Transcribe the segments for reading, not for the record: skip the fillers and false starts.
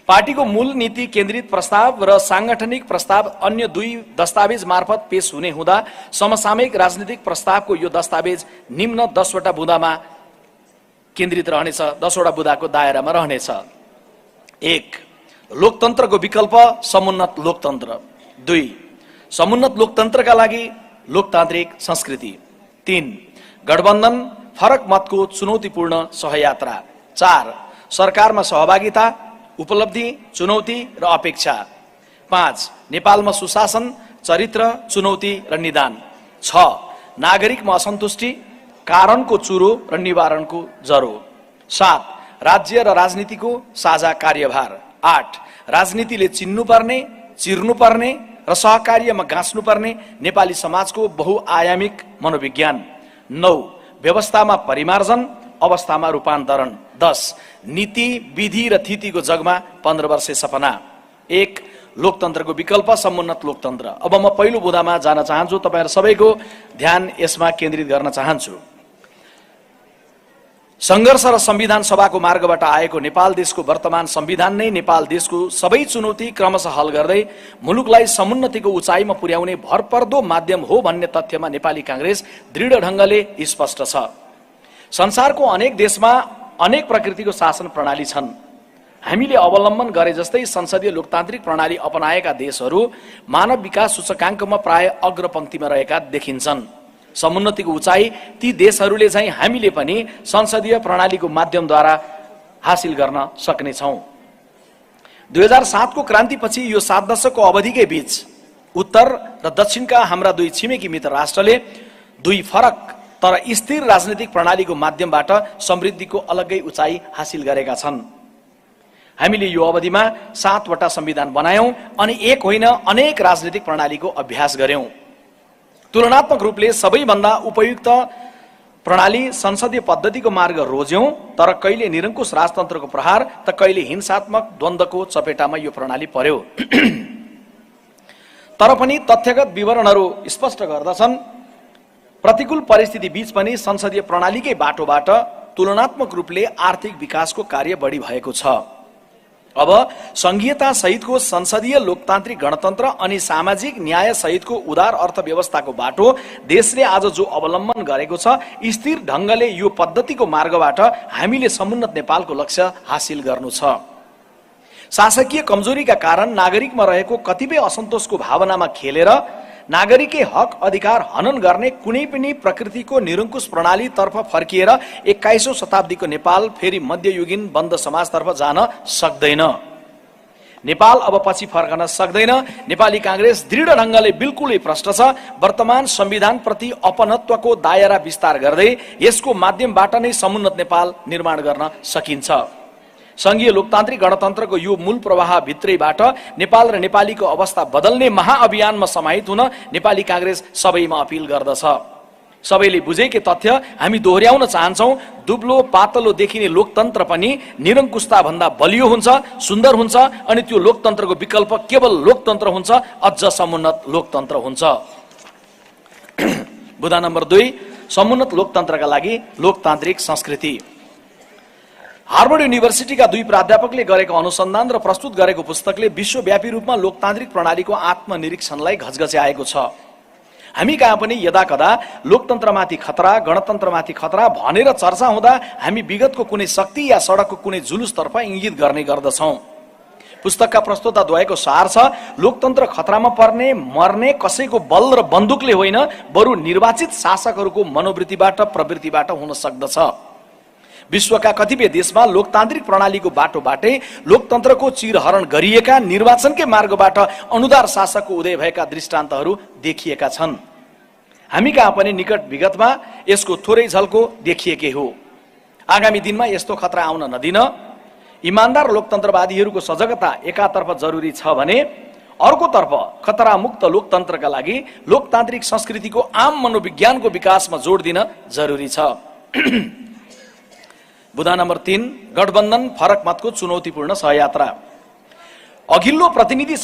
पार्टीको मूल नीति केन्द्रित प्रस्ताव र सांगठनिक प्रस्ताव अन्य दुई दस्तावेज मार्फत पेश हुने हुँदा समसामयिक राजनीतिक प्रस्तावको यो दस्तावेज निम्न 10 वटा बुँदामा केन्द्रित रहनेछ, 10 वटा बुँदाको दायरामा रहनेछ। 1. लोकतन्त्रको विकल्प समुन्नत लोकतन्त्र। 2. समुन्नत लोकतन्त्रका लागि लोकतान्त्रिक संस्कृति। 3. गठबन्धन फरक मतको चुनौतीपूर्ण सहयात्रा। 4. सरकारमा सहभागिता, उपलब्धि, चुनौती र अपेक्षा। 5. नेपालमा सुशासन, चरित्र, चुनौती र निदान। 6. नागरिकमा असन्तुष्टि, कारणको चुरो र निवारणको जरो। 7. राज्य र राजनीतिको साझा कार्यभार। 8. राजनीतिले चिन्नुपर्ने, चिर्नुपर्ने र सहकार्यमा गाँच्नुपर्ने नेपाली समाजको बहुआयामिक मनोविज्ञान। 9. व्यवस्थामा परिमार्जन, अवस्थामा रूपान्तरण। 10. नीति, विधि र थितिको जगमा 15 वर्षे सपना। 1. लोकतन्त्रको विकल्प समुन्नत लोकतन्त्र। अब म पहिलो बुँदामा जान चाहन्छु, तपाईहरु सबैको ध्यान यसमा केन्द्रित गर्न चाहन्छु। संघर्ष र संविधान सभाको मार्गबाट आएको नेपाल देशको वर्तमान संविधान नै नेपाल देशको सबै चुनौती क्रमशः हल गर्दै मुलुकलाई समुन्नतिको उचाइमा पुर्याउने भरपर्दो माध्यम हो भन्ने तथ्यमा नेपाली कांग्रेस दृढ ढंगले स्पष्ट छ। संसारको अनेक देशमा अनेक प्रकृतिको शासन प्रणाली छन्। हामीले अवलम्बन गरे जस्तै संसदीय लोकतान्त्रिक प्रणाली अपनाएका देशहरू मानव विकास सूचकाङ्कमा प्राय अग्रपंक्तिमा रहेका देखिन्छन्। समुन्नतिको उचाइ ती देशहरूले चाहिँ हामीले पनि संसदीय प्रणालीको माध्यमद्वारा हासिल गर्न सक्ने छौं। 2007 को क्रान्तिपछि यो 7 दशकको अवधिकै बीच उत्तर र दक्षिणका हाम्रा दुई छिमेकी मित्र राष्ट्रले दुई फरक तर स्थिर राजनीतिक प्रणालीको माध्यमबाट समृद्धिको अलग्गै उचाइ हासिल गरेका छन्। हामीले यो अवधिमा 7 वटा संविधान बनायौं अनि एक होइन अनेक राजनीतिक प्रणालीको अभ्यास गर्यौं। तुलनात्मक रूपले सबैभन्दा उपयुक्त प्रणाली संसदीय पद्धतिको मार्ग रोज्यौं, तर कहिले निरंकुश राजतन्त्रको प्रहार त कहिले हिंसात्मक द्वन्द्वको चपेटामा यो प्रणाली पर्यो। तर पनि तथ्यगत विवरणहरू स्पष्ट गर्दछन् प्रतिकूल परिस्थिति बीच पनि संसदीय प्रणालीकै बाटोबाट तुलनात्मक रूपले आर्थिक विकासको कार्य बढी भएको छ। अब संघीयता सहितको संसदीय लोकतान्त्रिक गणतन्त्र अनि सामाजिक न्याय सहितको उदार अर्थव्यवस्थाको बाटो देशले आज जो अवलम्बन गरेको छ, स्थिर ढंगले यो पद्धतिको मार्गबाट हामीले समुन्नत नेपालको लक्ष्य हासिल गर्नु छ। शासकीय कमजोरीका कारण नागरिकमा रहेको कतिपय असन्तोषको भावनामा खेलेर नागरिककै हक अधिकार हनन गर्ने कुनै पनि प्रकृतिको निरंकुश प्रणाली तर्फ फर्किएर 21औं शताब्दीको नेपाल फेरि मध्ययुगीन बन्द समाजतर्फ जान सक्दैन। नेपाल अब पछि फर्कन सक्दैन। नेपाली कांग्रेस दृढ ढंगले बिल्कुलै प्रष्ट छ। वर्तमान संविधान प्रति अपनत्वको दायरा विस्तार गर्दै यसको माध्यमबाट नै समुन्नत नेपाल निर्माण गर्न सकिन्छ। संघीय लोकतान्त्रिक गणतन्त्रको यो मूल प्रवाह भित्रैबाट नेपाल र नेपालीको अवस्था बदल्ने महाअभियानमा समाहित हुन नेपाली कांग्रेस सबैमा अपील गर्दछ। सबैले बुझेकै तथ्य हामी दोहोर्याउन चाहन्छौं, दुब्लो पातलो देखिने लोकतन्त्र पनि निरंकुशता भन्दा बलियो हुन्छ, सुन्दर हुन्छ अनि त्यो लोकतन्त्रको विकल्प केवल लोकतन्त्र हुन्छ, अझ समुन्नत लोकतन्त्र हुन्छ। बुँदा नम्बर 2, समुन्नत लोकतन्त्रका लागि लोकतान्त्रिक संस्कृति। हार्वर्ड युनिभर्सिटीका दुई प्राध्यापकले गरेको अनुसन्धान र प्रस्तुत गरेको पुस्तकले विश्वव्यापी रूपमा लोकतान्त्रिक प्रणालीको आत्मनिरीक्षणलाई घचघच्याएको छ। हामी कहाँ पनि यदाकदा लोकतन्त्रमाथि खतरा, गणतन्त्रमाथि खतरा भनेर चर्चा हुँदा हामी विगतको कुनै शक्ति या सडकको कुनै जुलुसतर्फ इंगित गर्ने गर्दछौं। पुस्तकका प्रस्तोताद्वयको सार छ, लोकतन्त्र खतरामा पर्ने मर्ने कसैको बल र बन्दुकले होइन, बरु निर्वाचित शासकहरूको मनोवृत्तिबाट प्रवृत्तिबाट हुन सक्दछ। विश्वका कतिपय देशमा लोकतान्त्रिक प्रणालीको बाटोबाटै लोकतन्त्रको चिरहरण गरिएका निर्वाचनकै मार्गबाट अनुदार शासकको उदय भएका दृष्टान्तहरू देखिएका छन्। हामी कहाँ पनि निकट विगतमा यसको थोरै झल्को देखिएकै हो। आगामी दिनमा यस्तो खतरा आउन नदिन इमानदार लोकतन्त्रवादीहरूको सजगता एकातर्फ जरुरी छ भने अर्कोतर्फ खतरामुक्त लोकतन्त्रका लागि लोकतान्त्रिक संस्कृतिको आम मनोविज्ञानको विकासमा जोड दिन जरुरी छ। बुँदा नम्बर 3, गठबन्धन फरक मतको चुनौतीपूर्ण सहयात्रा। अघिल्लो प्रतिनिधि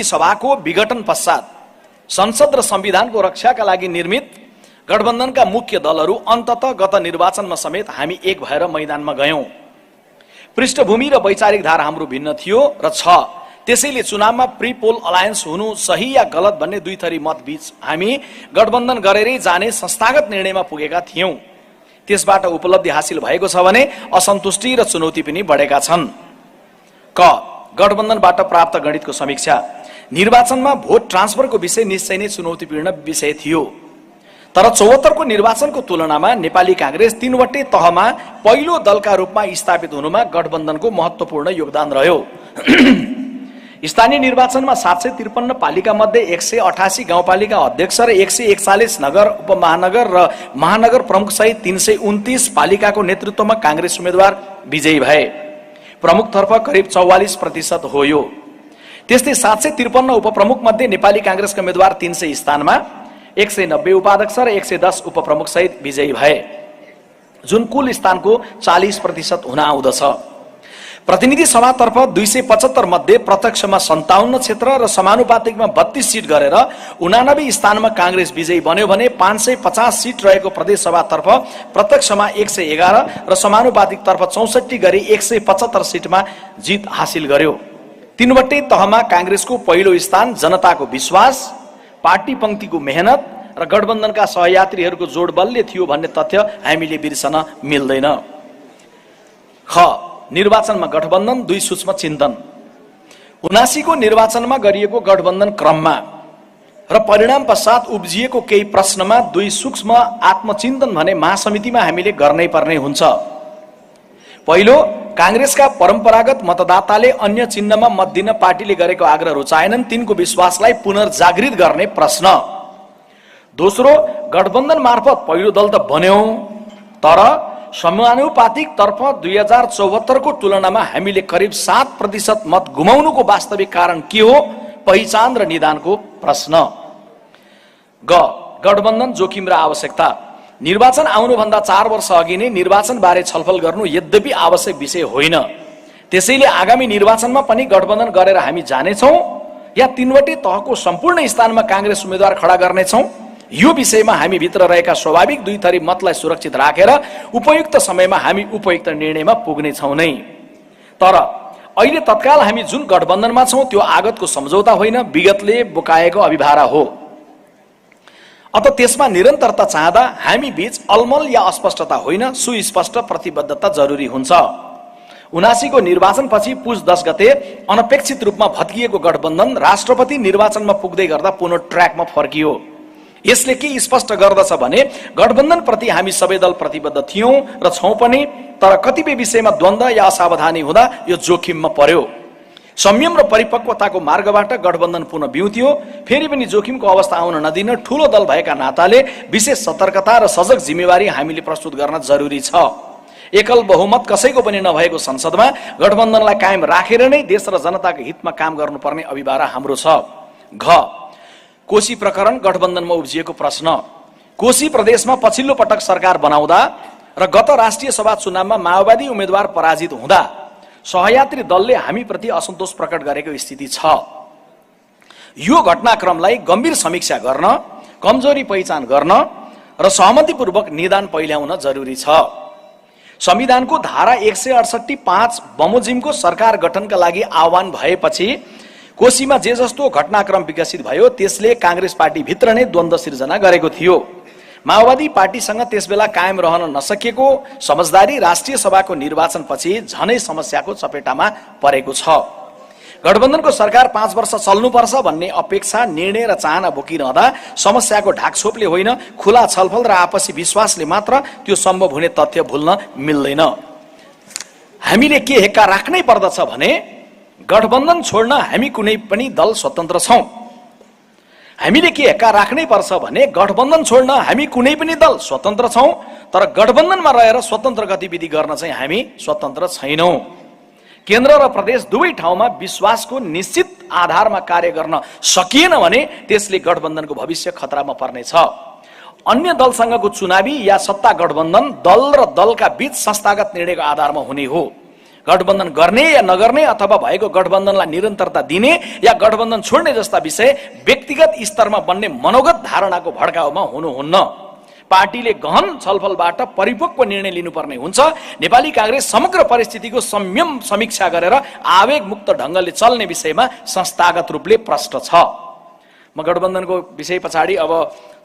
सभाको विघटन पश्चात संसद र संविधानको रक्षाका लागि निर्मित गठबन्धनका मुख्य दलहरू अन्ततः गत निर्वाचनमा समेत हामी एक भएर मैदानमा गयौं। पृष्ठभूमि र वैचारिक धारा हाम्रो भिन्न थियो र छ। त्यसैले चुनावमा प्री पोल अलायन्स हुनु सही या गलत भन्ने दुई थरी मत बीच हामी गठबन्धन गरेरै जाने संस्थागत निर्णयमा पुगेका थियौं। त्यसबाट उपलब्धि हासिल भएको छ भने असन्तुष्टि र चुनौती पनि बढेका छन्। क गठबन्धनबाट प्राप्त गणितको समीक्षा। निर्वाचनमा भोट ट्रान्सफरको विषय निश्चय नै चुनौतीपूर्ण विषय थियो, तर 74 को निर्वाचनको तुलनामा नेपाली कांग्रेस 3 वटै तहमा पहिलो दलका रूपमा स्थापित हुनुमा गठबन्धनको महत्त्वपूर्ण योगदान रह्यो। स्थानीय निर्वाचनमा 753 पालिका मध्ये 188 गाउँपालिका अध्यक्ष र 141 नगर उपमहानगर र महानगर प्रमुख सहित 329 पालिकाको नेतृत्वमा कांग्रेस उम्मेदवार विजयी भए। प्रमुखतर्फ करिब 44% हो यो। त्यस्तै 753 उपप्रमुख मध्ये नेपाली कांग्रेसका उम्मेदवार 300 स्थानमा 190 उपाध्यक्ष र 110 उपप्रमुख सहित विजयी भए, जुन कुल स्थानको 40% हुन आउँदछ। प्रतिनिधि सभातर्फ 275 मध्ये प्रत्यक्षमा 57 क्षेत्र र समानुपातिकमा 32 सिट गरेर 89 स्थानमा कांग्रेस विजयी बन्यो भने 550 सिट रहेको प्रदेश सभातर्फ प्रत्यक्षमा 111 र समानुपातिक तर्फ 64 गरी 175 सिटमा जित हासिल गर्यो। 3 वटै तहमा कांग्रेसको पहिलो स्थान जनताको विश्वास, पार्टी पंक्तिको मेहनत र गठबन्धनका सहयात्रीहरूको जोडबलले थियो भन्ने तथ्य हामीले बिर्सन मिल्दैन। ख निर्वाचनमा गठबन्धन 2 सूक्ष्म चिन्तन। 79 को निर्वाचनमा गरिएको गठबन्धन क्रममा र परिणाम पश्चात उब्जिएको केही प्रश्नमा 2 सूक्ष्म आत्मचिन्तन भने महासमितिमा हामीले गर्नै पर्ने हुन्छ। पहिलो, कांग्रेसका परम्परागत मतदाताले अन्य चिन्हमा मत दिन पार्टीले गरेको आग्रह रुचाएनन्, तिनको विश्वासलाई पुनर्जागृत गर्ने प्रश्न। दोस्रो, गठबन्धन मार्फत पहिलो दल त बन्यो, तर समानुपातिक तर्फ 2074 को तुलनामा हामीले करिब 7% मत गुमाउनुको वास्तविक कारण के हो, पहिचान र निदानको प्रश्न। ग गठबन्धन जोखिम र आवश्यकता। निर्वाचन आउनुभन्दा 4 वर्ष अघि नै निर्वाचन बारे छलफल गर्नु यद्यपि आवश्यक विषय होइन। त्यसैले आगामी निर्वाचनमा पनि गठबन्धन गरेर हामी जानेछौं या 3 वटै तहको सम्पूर्ण स्थानमा कांग्रेस उम्मेदवार खडा गर्नेछौं, यो विषयमा हामी भित्र रहेका स्वाभाविक 2 थरी मतलाई सुरक्षित राखेर उपयुक्त समयमा हामी उपयुक्त निर्णयमा पुग्ने छौं नै। तर अहिले तत्काल हामी जुन गठबन्धनमा छौं त्यो आगतको सम्झौता होइन, विगतले बोकाएको अभिभारा हो। अत त्यसमा निरन्तरता चाहँदा हामी बीच अलमल या अस्पष्टता होइन, सुस्पष्ट प्रतिबद्धता जरुरी हुन्छ। 79 को निर्वाचनपछि पुस 10 गते अनपेक्षित रूपमा भत्किएको गठबन्धन राष्ट्रपति निर्वाचनमा पुग्दै गर्दा पुनः ट्र्याकमा फर्कियो। यसले के स्पष्ट गर्दछ भने गठबन्धन प्रति हामी सबै दल प्रतिबद्ध थियौं र छौं पनि, तर कतिपय विषयमा द्वन्द्व या असावधानी हुँदा यो जोखिममा पर्यो। संयम र परिपक्वताको मार्गबाट गठबन्धन पुनः बिउत्यो। फेरि पनि जोखिमको अवस्था आउन नदिन ठूलो दल भएका नाताले विशेष सतर्कता र सजग जिम्मेवारी हामीले प्रस्तुत गर्न जरुरी छ। एकल बहुमत कसैको पनि नभएको संसदमा गठबन्धनलाई कायम राखेर नै देश र जनताको हितमा काम गर्नुपर्ने अभिभारा हाम्रो छ। घ कोशी प्रकरण गठबन्धनमा उब्जिएको प्रश्न। कोशी प्रदेशमा पछिल्लो पटक सरकार बनाउँदा र गत राष्ट्रिय सभा चुनावमा माओवादी उम्मेदवार पराजित हुँदा सहयात्री दलले हामी प्रति असन्तोष प्रकट गरेको स्थिति छ। यो घटनाक्रमलाई गम्भीर समीक्षा गर्न, कमजोरी पहिचान गर्न र सहमतिपूर्वक निदान पहिल्याउन जरुरी छ। संविधानको धारा 168(5) बमोजिमको सरकार गठनका लागि आह्वान भएपछि कोशीमा जे जस्तो घटनाक्रम विकसित भयो त्यसले कांग्रेस पार्टी भित्र नै द्वन्द्व सिर्जना गरेको थियो। माओवादी पार्टीसँग त्यसबेला कायम रहन नसकेको समझदारी राष्ट्रिय सभाको निर्वाचनपछि झनै समस्याको चपेटामा परेको छ। गठबन्धनको सरकार 5 वर्ष चल्नुपर्छ भन्ने अपेक्षा, निर्णय र चाहना बोकिरहँदा समस्याको ढाकछोपले होइन, खुला छलफल र आपसी विश्वासले मात्र त्यो सम्भव हुने तथ्य भुल्न मिल्दैन। हामीले के हेक्का राख्नै पर्दछ भने गठबन्धन छोड्न हामी कुनै पनि दल स्वतन्त्र छौं। हामीले के हेक्का राख्नै पर्छ भने गठबन्धन छोड्न हामी कुनै पनि दल स्वतन्त्र छौं, तर गठबन्धनमा रहेर स्वतन्त्र गतिविधि गर्न चाहिँ हामी स्वतन्त्र छैनौं। केन्द्र र प्रदेश दुवै ठाउँमा विश्वासको निश्चित आधारमा कार्य गर्न सकिएन भने त्यसले गठबन्धनको भविष्य खतरामा पर्नेछ। अन्य दलसँगको चुनावी या सत्ता गठबन्धन दल र दलका बीच संस्थागत निर्णयको आधारमा हुने हो। गठबन्धन गर्ने या नगर्ने अथवा भएको गठबन्धनलाई निरन्तरता दिने या गठबन्धन छोड्ने जस्ता विषय व्यक्तिगत स्तरमा बन्ने मनोगत धारणाको भड्काउमा हुनुहुन्न। पार्टीले गहन छलफलबाट परिपक्व निर्णय लिनुपर्ने हुन्छ। नेपाली कांग्रेस समग्र परिस्थितिको संयम समीक्षा गरेर आवेगमुक्त ढंगले चल्ने विषयमा संस्थागत रूपले प्रष्ट छ। म गठबन्धनको विषय पछाडि अब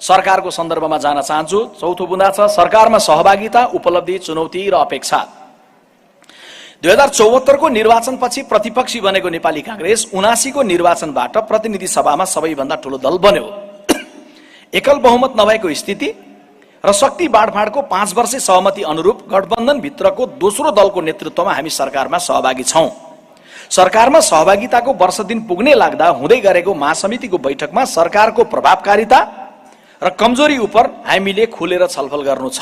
सरकारको सन्दर्भमा जान चाहन्छु। चौथो बुँदा छ सरकारमा सहभागिता, उपलब्धि, चुनौती र अपेक्षा। 2074 को निर्वाचनपछि प्रतिपक्षी बनेको नेपाली कांग्रेस 79 को निर्वाचनबाट प्रतिनिधि सभामा सबैभन्दा ठूलो दल बन्यो। एकल बहुमत नभएको स्थिति र शक्ति बाँडफाँडको 5 वर्षे सहमति अनुरूप गठबन्धन भित्रको दोस्रो दलको नेतृत्वमा हामी सरकारमा सहभागी छौं। सरकारमा सहभागिताको वर्ष दिन पुग्ने लाग्दा हुँदै गरेको महासमितिको बैठकमा सरकारको प्रभावकारिता र कमजोरी उपर हामीले खुलेर छलफल गर्नु छ।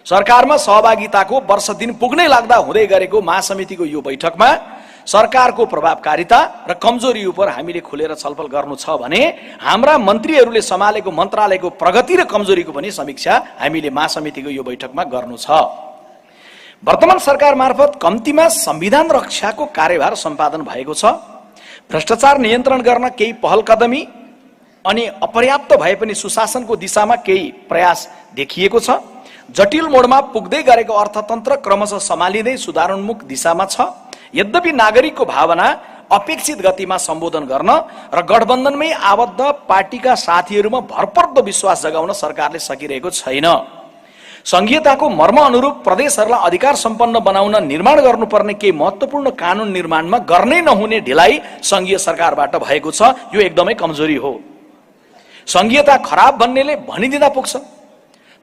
सरकारमा सहभागिताको वर्ष दिन पुग्ने लाग्दा हुँदै गरेको महासमितिको यो बैठकमा सरकारको प्रभावकारिता र कमजोरी उपर हामीले खुलेर छलफल गर्नु छ भने हाम्रा मन्त्रीहरूले सम्हालेको मन्त्रालयको प्रगति र कमजोरीको पनि समीक्षा हामीले महासमितिको यो बैठकमा गर्नु छ। वर्तमान सरकार मार्फत कम्तीमा संविधान रक्षाको कार्यभार सम्पादन भएको छ। भ्रष्टाचार नियन्त्रण गर्न केही पहल कदमी अनि अपर्याप्त भए पनि सुशासनको दिशामा केही प्रयास देखिएको छ। जटिल मोडमा पुग्दै गरेको अर्थतन्त्र क्रमशः सम्हालिँदै सुधारोन्मुख दिशामा छ। यद्यपि नागरिकको भावना अपेक्षित गतिमा सम्बोधन गर्न र गठबन्धनमै आबद्ध पार्टीका साथीहरूमा भरपर्दो विश्वास जगाउन सरकारले सकिरहेको छैन। संघीयताको मर्म अनुरूप प्रदेशहरूलाई अधिकार सम्पन्न बनाउन निर्माण गर्नुपर्ने केही महत्त्वपूर्ण कानुन निर्माणमा गर्नै नहुने ढिलाइ संघीय सरकारबाट भएको छ। यो एकदमै कमजोरी हो। संघीयता खराब भन्नेले भनिदिँदा पुग्छ,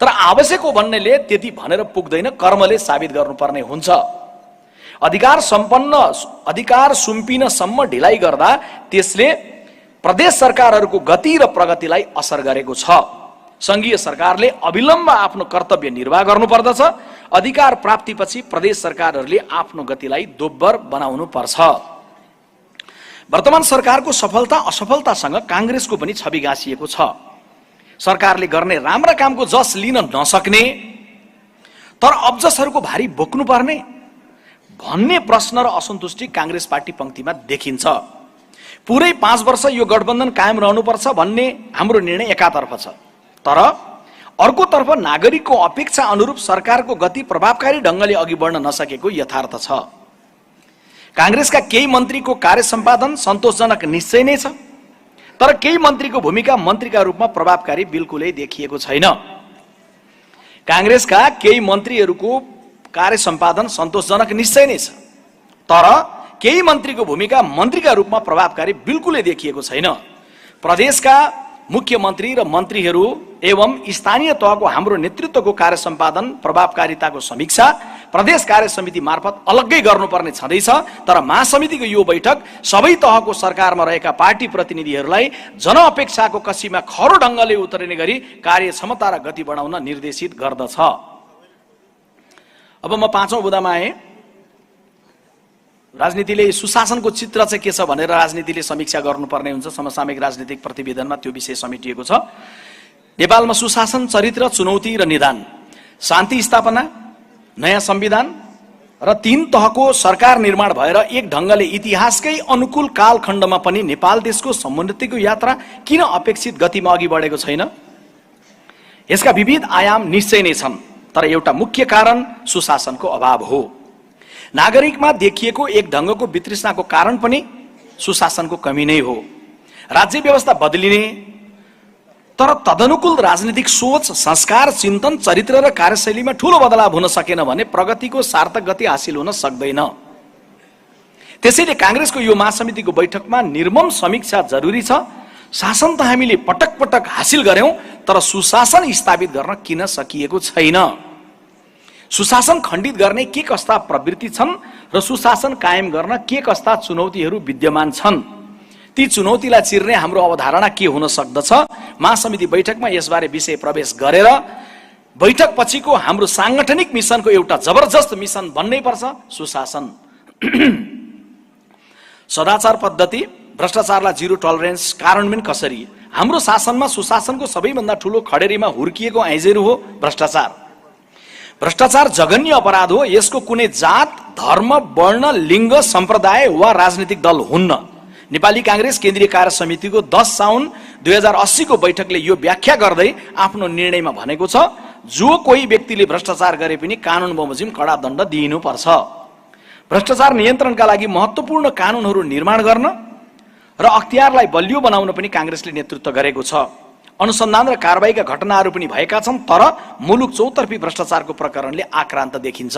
तर आवश्यक हो भन्नेले त्यति भनेर पुग्दैन, कर्मले साबित गर्नुपर्ने हुन्छ। अधिकार सुम्पिनसम्म ढिलाइ गर्दा त्यसले प्रदेश सरकारहरूको गति र प्रगतिलाई असर गरेको छ। संघीय सरकारले अविलम्ब आफ्नो कर्तव्य निर्वाह गर्नुपर्दछ। अधिकार प्राप्तिपछि प्रदेश सरकारहरूले आफ्नो गतिलाई दोब्बर बनाउनु पर्छ। वर्तमान सरकारको सफलता असफलतासँग कांग्रेसको पनि छवि गाँसिएको छ। सरकारले गर्ने राम्रा कामको जस लिन नसक्ने तर अब्जसहरूको भारी बोक्नुपर्ने भन्ने प्रश्न र असन्तुष्टि कांग्रेस पार्टी पंक्तिमा देखिन्छ। पुरै 5 वर्ष यो गठबन्धन कायम रहनुपर्छ भन्ने हाम्रो निर्णय एकातर्फ छ, तर अर्कोतर्फ नागरिकको अपेक्षा अनुरूप सरकारको गति प्रभावकारी ढंगले अघि बढ्न नसकेको यथार्थ छ। कांग्रेसका केही मन्त्रीको कार्य सम्पादन सन्तोषजनक निश्चय नै छ, तर केही मन्त्रीको भूमिका मन्त्रीका रूपमा प्रभावकारी बिल्कुलै देखिएको छैन। कांग्रेसका केही मन्त्रीहरूको कार्य सम्पादन सन्तोषजनक निश्चय नै छ, तर केही मन्त्रीको भूमिका मन्त्रीका रूपमा प्रभावकारी बिल्कुलै देखिएको छैन। प्रदेशका मुख्यमन्त्री र मन्त्रीहरू एवं स्थानीय तहको हाम्रो नेतृत्वको कार्य सम्पादन प्रभावकारिताको समीक्षा प्रदेश कार्य समिति मार्फत अलग्गै गर्नुपर्ने छँदैछ। तर महासमितिको यो बैठक सबै तहको सरकारमा रहेका पार्टी प्रतिनिधिहरूलाई जनअपेक्षाको कसीमा खरो ढंगले उतरिने गरी कार्य क्षमता र गति बढाउन निर्देशित गर्दछ। अब म 5औं बुँदामा आएँ। राजनीतिले सुशासनको चित्र चाहिँ के छ भनेर राजनीतिले समीक्षा गर्नुपर्ने हुन्छ। समसामयिक राजनीतिक प्रतिवेदनमा त्यो विषय समेटिएको छ। नेपालमा सुशासन, चरित्र, चुनौती र निदान, शान्ति स्थापना, नयाँ संविधान र 3 तहको सरकार निर्माण भएर एक ढंगले इतिहासकै अनुकूल कालखण्डमा पनि नेपाल देशको समुन्नतिको यात्रा किन अपेक्षित गतिमा अघि बढेको छैन? यसका विविध आयाम निश्चय नै छन्, तर एउटा मुख्य कारण सुशासनको अभाव हो। नागरिकमा देखिएको एक ढंगको वितृष्णाको कारण पनि सुशासनको कमी नै हो। राज्य व्यवस्था बदलिने तर तदनुकूल राजनीतिक सोच, संस्कार, चिन्तन, चरित्र र कार्यशैलीमा ठूलो बदलाव हुन सकेन भने प्रगतिको सार्थक गति हासिल हुन सक्दैन। त्यसैले कांग्रेसको यो महासमितिको बैठकमा निर्मम समीक्षा जरुरी छ। शासन त हामीले पटक पटक हासिल गर्यौं, तर सुशासन स्थापित गर्न किन सकिएको छैन? सुशासन खण्डित गर्ने के कस्ता प्रवृत्ति छन् र सुशासन कायम गर्न के कस्ता चुनौतीहरू विद्यमान छन्? ती चुनौतीलाई चिर्ने हाम्रो अवधारणा के हुन सक्दछ? महासमिति बैठकमा यसबारे विषय प्रवेश गरेर बैठक पछिको हाम्रो सांगठनिक मिशनको एउटा जबरजस्त मिशन बन्नै पर्छ, सुशासन। सदाचार पद्धति, भ्रष्टाचारलाई जीरो टलरेन्स कार्यान्वयन कसरी? हाम्रो शासनमा सुशासनको सबैभन्दा ठूलो खडेरीमा हुर्किएको आइजेरू हो भ्रष्टाचार। भ्रष्टाचार जघन्य अपराध हो। यसको कुनै जात, धर्म, वर्ण, लिङ्ग, सम्प्रदाय वा राजनीतिक दल हुन्न। नेपाली कांग्रेस केन्द्रीय कार्य समितिको 10 साउन 2080 को बैठकले यो व्याख्या गर्दै आफ्नो निर्णयमा भनेको छ, जो कोही व्यक्तिले भ्रष्टाचार गरे पनि कानुन बमोजिम कडा दण्ड दिइनुपर्छ। भ्रष्टाचार नियन्त्रणका लागि महत्त्वपूर्ण कानुनहरू निर्माण गर्न र अख्तियारलाई बलियो बनाउन पनि कांग्रेसले नेतृत्व गरेको छ। अनुसन्धान र कारबाहीका घटनाहरू पनि भएका छन्, तर मुलुक चौतर्फी भ्रष्टाचारको प्रकरणले आक्रान्त देखिन्छ।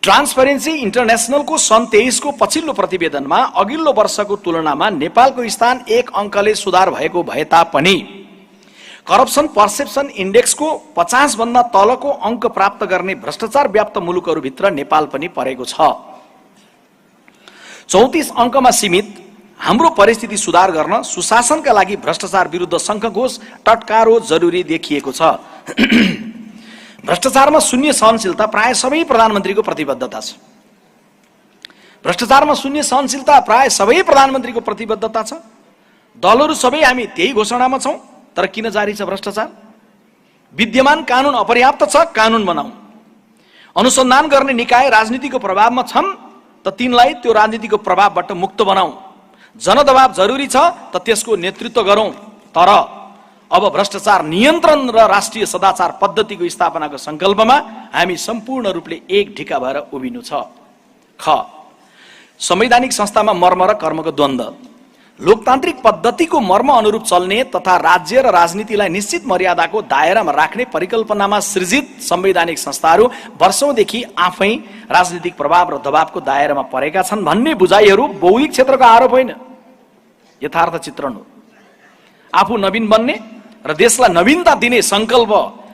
ट्रान्सपरेन्सी इन्टरनेसनलको सन् 23 को पछिल्लो प्रतिवेदनमा अघिल्लो वर्षको तुलनामा नेपालको स्थान 1 अङ्कले सुधार भएको भए तापनि करप्सन पर्सेप्सन इन्डेक्सको 50 भन्दा तलको अङ्क प्राप्त गर्ने भ्रष्टाचार व्याप्त मुलुकहरूभित्र नेपाल पनि परेको छ। 34 अङ्कमा सीमित हाम्रो परिस्थिति सुधार गर्न सुशासनका लागि भ्रष्टाचार विरुद्ध शङ्खघोष टटकारो जरुरी देखिएको छ। भ्रष्टाचारमा शून्य सहनशीलता प्राय सबै प्रधानमन्त्रीको प्रतिबद्धता छ। भ्रष्टाचारमा शून्य सहनशीलता प्राय सबै प्रधानमन्त्रीको प्रतिबद्धता छ। दलहरू सबै हामी त्यही घोषणामा छौं, तर किन जारी छ भ्रष्टाचार? विद्यमान कानुन अपर्याप्त छ, कानुन बनाऊ। अनुसन्धान गर्ने निकाय राजनीतिको प्रभावमा छन्, त तिनलाई त्यो राजनीतिको प्रभावबाट मुक्त बनाऊ। जनदबाव जरुरी छ, त त्यसको नेतृत्व गरौं। तर अब भ्रष्टाचार नियन्त्रण र राष्ट्रिय सदाचार पद्धतिको स्थापनाको संकल्पमा हामी सम्पूर्ण रूपले एक ढिका भएर उभिनु छ। ख, संवैधानिक संस्थामा मर्म र कर्मको द्वन्द्व। लोकतान्त्रिक पद्धतिको मर्म अनुरूप चल्ने तथा राज्य र राजनीतिलाई निश्चित मर्यादाको दायरामा राख्ने परिकल्पनामा सृजित संवैधानिक संस्थाहरू वर्षौंदेखि आफै राजनीतिक प्रभाव र दबावको दायरामा परेका छन् भन्ने बुझाइहरू बौद्धिक क्षेत्रको आरोप होइन, यथार्थ चित्रण हो। आफू नवीन बन्ने र देशलाई नवीनता दिने संकल्प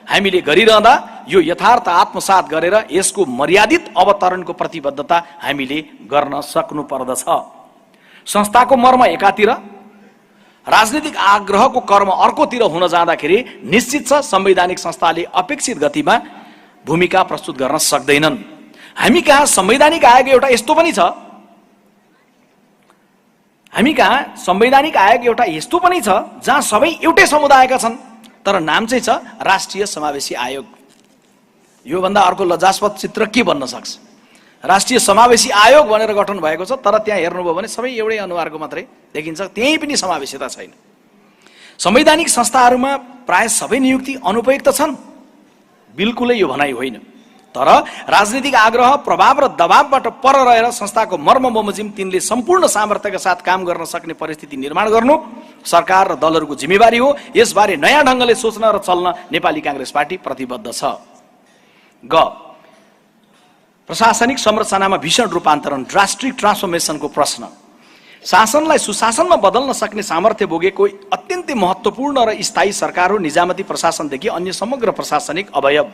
हामीले गरिरहँदा यो यथार्थ आत्मसात गरेर यसको मर्यादित अवतरणको प्रतिबद्धता हामीले गर्न सक्नु पर्दछ। संस्थाको मर्म एकातिर, राजनीतिक आग्रहको कर्म अर्कोतिर हुन जाँदाखेरि निश्चित छ संवैधानिक संस्थाले अपेक्षित गतिमा भूमिका प्रस्तुत गर्न सक्दैनन्। हामी कहाँ संवैधानिक आयोग एउटा यस्तो पनि छ, जहाँ सबै एउटै समुदायका छन्, तर नाम चाहिँ छ राष्ट्रिय समावेशी आयोग। यो भन्दा अर्को लज्जास्पद चित्र के बन्न सक्छ? राष्ट्रिय समावेशी आयोग भनेर गठन भएको छ, तर त्यहाँ हेर्नुभयो भने सबै एउटै अनुहारको मात्रै देखिन्छ, त्यही पनि समावेशिता छैन। संवैधानिक संस्थाहरूमा प्राय सबै नियुक्ति अनुपयुक्त छन्, बिल्कुलै यो भनाइ होइन। तर राजनीतिक आग्रह, प्रभाव र दबावबाट पर रहेर संस्थाको मर्म बमोजिम तिनले सम्पूर्ण सामर्थ्यका साथ काम गर्न सक्ने परिस्थिति निर्माण गर्नु सरकार र दलहरूको जिम्मेवारी हो। यसबारे नयाँ ढङ्गले सोच्न र चल्न नेपाली कांग्रेस पार्टी प्रतिबद्ध छ। ग, प्रशासनिक संरचनामा भीषण रूपान्तरण, ड्रास्टिक ट्रान्सफर्मेसनको प्रश्न। शासनलाई सुशासनमा बदल्न सक्ने सामर्थ्य बोकेको अत्यन्तै महत्त्वपूर्ण र स्थायी सरकार हो निजामती प्रशासनदेखि अन्य समग्र प्रशासनिक अवयव।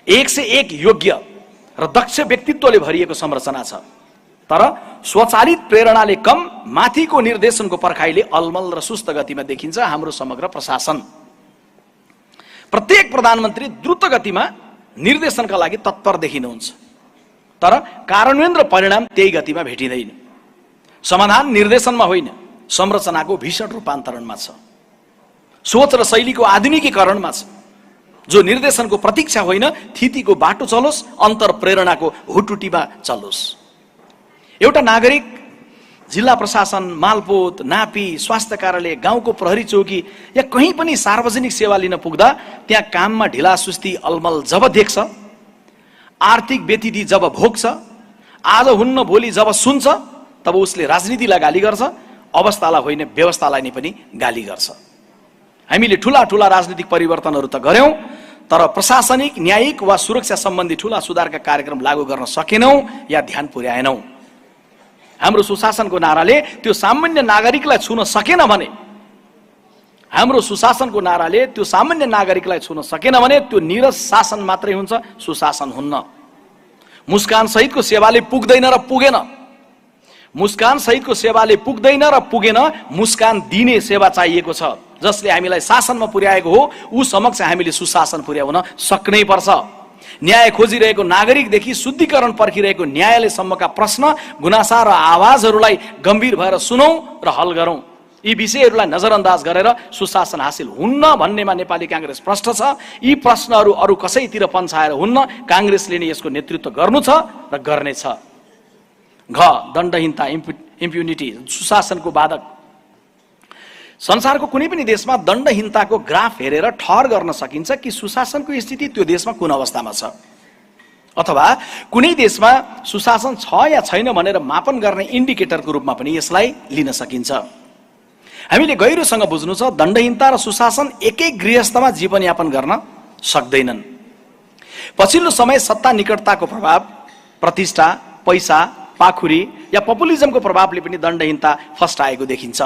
एक से एक योग्य र दक्ष व्यक्तित्वले भरिएको संरचना छ, तर स्वचालित प्रेरणाले कम, माथिको निर्देशनको पर्खाइले अलमल र सुस्त गतिमा देखिन्छ हाम्रो समग्र प्रशासन। प्रत्येक प्रधानमन्त्री द्रुत गतिमा निर्देशनका लागि तत्पर देखिनुहुन्छ, तर कार्यान्वयन र परिणाम त्यही गतिमा भेटिँदैन। समाधान निर्देशनमा होइन, संरचनाको भीषण रूपान्तरणमा छ। सोच र शैलीको आधुनिकीकरणमा छ, जो निर्देशनको प्रतीक्षा होइन थितिको बाटो चलोस्, अन्तर प्रेरणाको हुटुटीमा चलोस्। एउटा नागरिक जिल्ला प्रशासन, मालपोत, नापी, स्वास्थ्य कार्यालय, गाउँको प्रहरी चौकी या कहीँ पनि सार्वजनिक सेवा लिन पुग्दा त्यहाँ काममा ढिलासुस्ती अलमल जब देख्छ, आर्थिक व्यतिथि जब भोग्छ, आज हुन्न भोलि जब सुन्छ, तब उसले राजनीतिलाई गाली गर्छ, अवस्थालाई होइन व्यवस्थालाई नै पनि गाली गर्छ। हामीले ठूला ठूला राजनीतिक परिवर्तनहरू त गर्यौं, तर प्रशासनिक, न्यायिक वा सुरक्षा सम्बन्धी ठूला सुधारका कार्यक्रम लागू गर्न सकेनौं या ध्यान पुर्याएनौं। हाम्रो सुशासनको नाराले त्यो सामान्य नागरिकलाई छुन सकेन भने, त्यो नीरस शासन मात्रै हुन्छ, सुशासन हुन्न। मुस्कान सहितको सेवाले पुग्दैन र पुगेन, मुस्कान दिने सेवा चाहिएको छ। जसले हामीलाई शासनमा पुर्याएको हो ऊ समक्ष हामीले सुशासन पुर्याउन सक्नै पर्छ। न्याय खोजिरहेको नागरिकदेखि शुद्धिकरण पर्खिरहेको न्यायालयसम्मका प्रश्न, गुनासा र आवाजहरूलाई गम्भीर भएर सुनौं र हल गरौं। यी विषयहरूलाई नजरअन्दाज गरेर सुशासन हासिल हुन्न भन्नेमा नेपाली कांग्रेस प्रष्ट छ। यी प्रश्नहरू अरू कसैतिर पन्छाएर हुन्न, कांग्रेसले नै यसको नेतृत्व गर्नु छ र गर्नेछ। घ, दण्डहीनता, इम्प्युनिटी, सुशासनको बाधक। संसारको कुनै पनि देशमा दण्डहीनताको ग्राफ हेरेर ठहर गर्न सकिन्छ कि सुशासनको स्थिति त्यो देशमा कुन अवस्थामा छ, अथवा कुनै देशमा सुशासन छ या छैन भनेर मापन गर्ने इन्डिकेटरको रूपमा पनि यसलाई लिन सकिन्छ। हामीले गहिरोसँग बुझ्नु छ, दण्डहीनता र सुशासन एकै गृहस्थमा जीवनयापन गर्न सक्दैनन्। पछिल्लो समय सत्ता निकटताको प्रभाव, प्रतिष्ठा, पैसा, पाखुरी या पपुलिजमको प्रभावले पनि दण्डहीनता फस्टाएको देखिन्छ।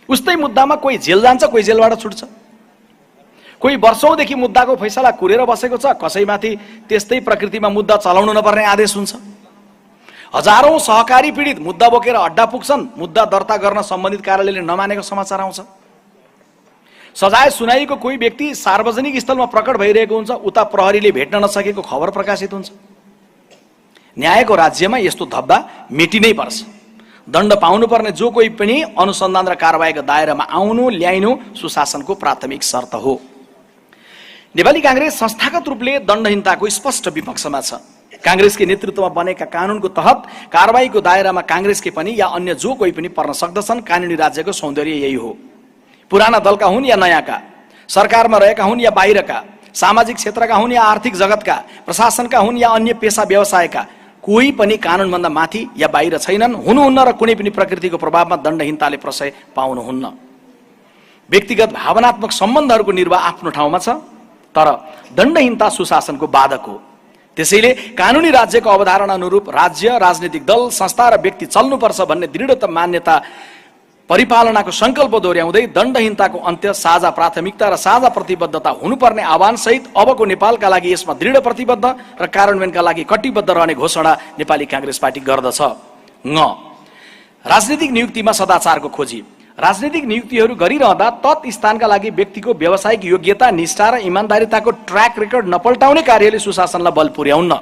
उस्तै मुद्दामा कोही जेल जान्छ, कोही जेलबाट छुट्छ। कोही वर्षौंदेखि मुद्दाको फैसला कुरेर बसेको छ, कसैमाथि त्यस्तै प्रकृतिमा मुद्दा चलाउनु नपर्ने आदेश हुन्छ। हजारौं सहकारी पीडित मुद्दा बोकेर अड्डा पुग्छन्, मुद्दा दर्ता गर्न सम्बन्धित कार्यालयले नमानेको समाचार आउँछ। सजाय सुनाइएको कोही व्यक्ति सार्वजनिक स्थलमा प्रकट भइरहेको हुन्छ, उता प्रहरीले भेट्न नसकेको खबर प्रकाशित हुन्छ। न्यायको राज्यमा यस्तो धब्बा मेटिनै पर्छ। दण्ड पाउनुपर्ने जो कोही पनि अनुसन्धान र कारबाहीको दायरामा आउनु ल्याइनु सुशासनको प्राथमिक शर्त हो। नेपाली कांग्रेस संस्थागत रूपले दण्डहीनताको स्पष्ट विपक्षमा छ। कांग्रेसकै नेतृत्वमा बनेका कानूनको तहत कारबाहीको दायरामा कांग्रेसकै पनि या अन्य जो कोही पनि पर्न सक्दछन्। कानूनी राज्यको सौन्दर्य यही हो। पुराना दलका हुन् या नयाँका, सरकारमा रहेका हुन् या बाहिरका, सामाजिक क्षेत्रका हुन् या आर्थिक जगतका, प्रशासनका हुन् या अन्य पेशा व्यवसायका, कोही पनि कानूनभन्दा माथि या बाहिर छैनन्, हुनुहुन्न र कुनै पनि प्रकृतिको प्रभावमा दण्डहीनताले प्रशय पाउनुहुन्न। व्यक्तिगत भावनात्मक सम्बन्धहरूको निर्वाह आफ्नो ठाउँमा छ, तर दण्डहीनता सुशासनको बाधक हो। त्यसैले कानूनी राज्यको अवधारणा अनुरूप राज्य, राजनीतिक दल, संस्था र व्यक्ति चल्नुपर्छ भन्ने दृढता मान्यता परिपालनाको संकल्प दोहोर्याउँदै दण्डहीनताको अन्त्य साझा प्राथमिकता र साझा प्रतिबद्धता हुनुपर्ने आह्वान सहित अबको नेपालका लागि यसमा दृढ प्रतिबद्ध र कार्यान्वयनका लागि कटिबद्ध रहने घोषणा नेपाली कांग्रेस पार्टी गर्दछ। राजनीतिक नियुक्तिमा सदाचारको खोजी। राजनीतिक नियुक्तिहरू गरिरहँदा तत् स्थानका लागि व्यक्तिको व्यावसायिक योग्यता, निष्ठा र इमानदारीताको ट्र्याक रेकर्ड नपल्टाउने कार्यले सुशासनलाई बल पुर्याउन्न।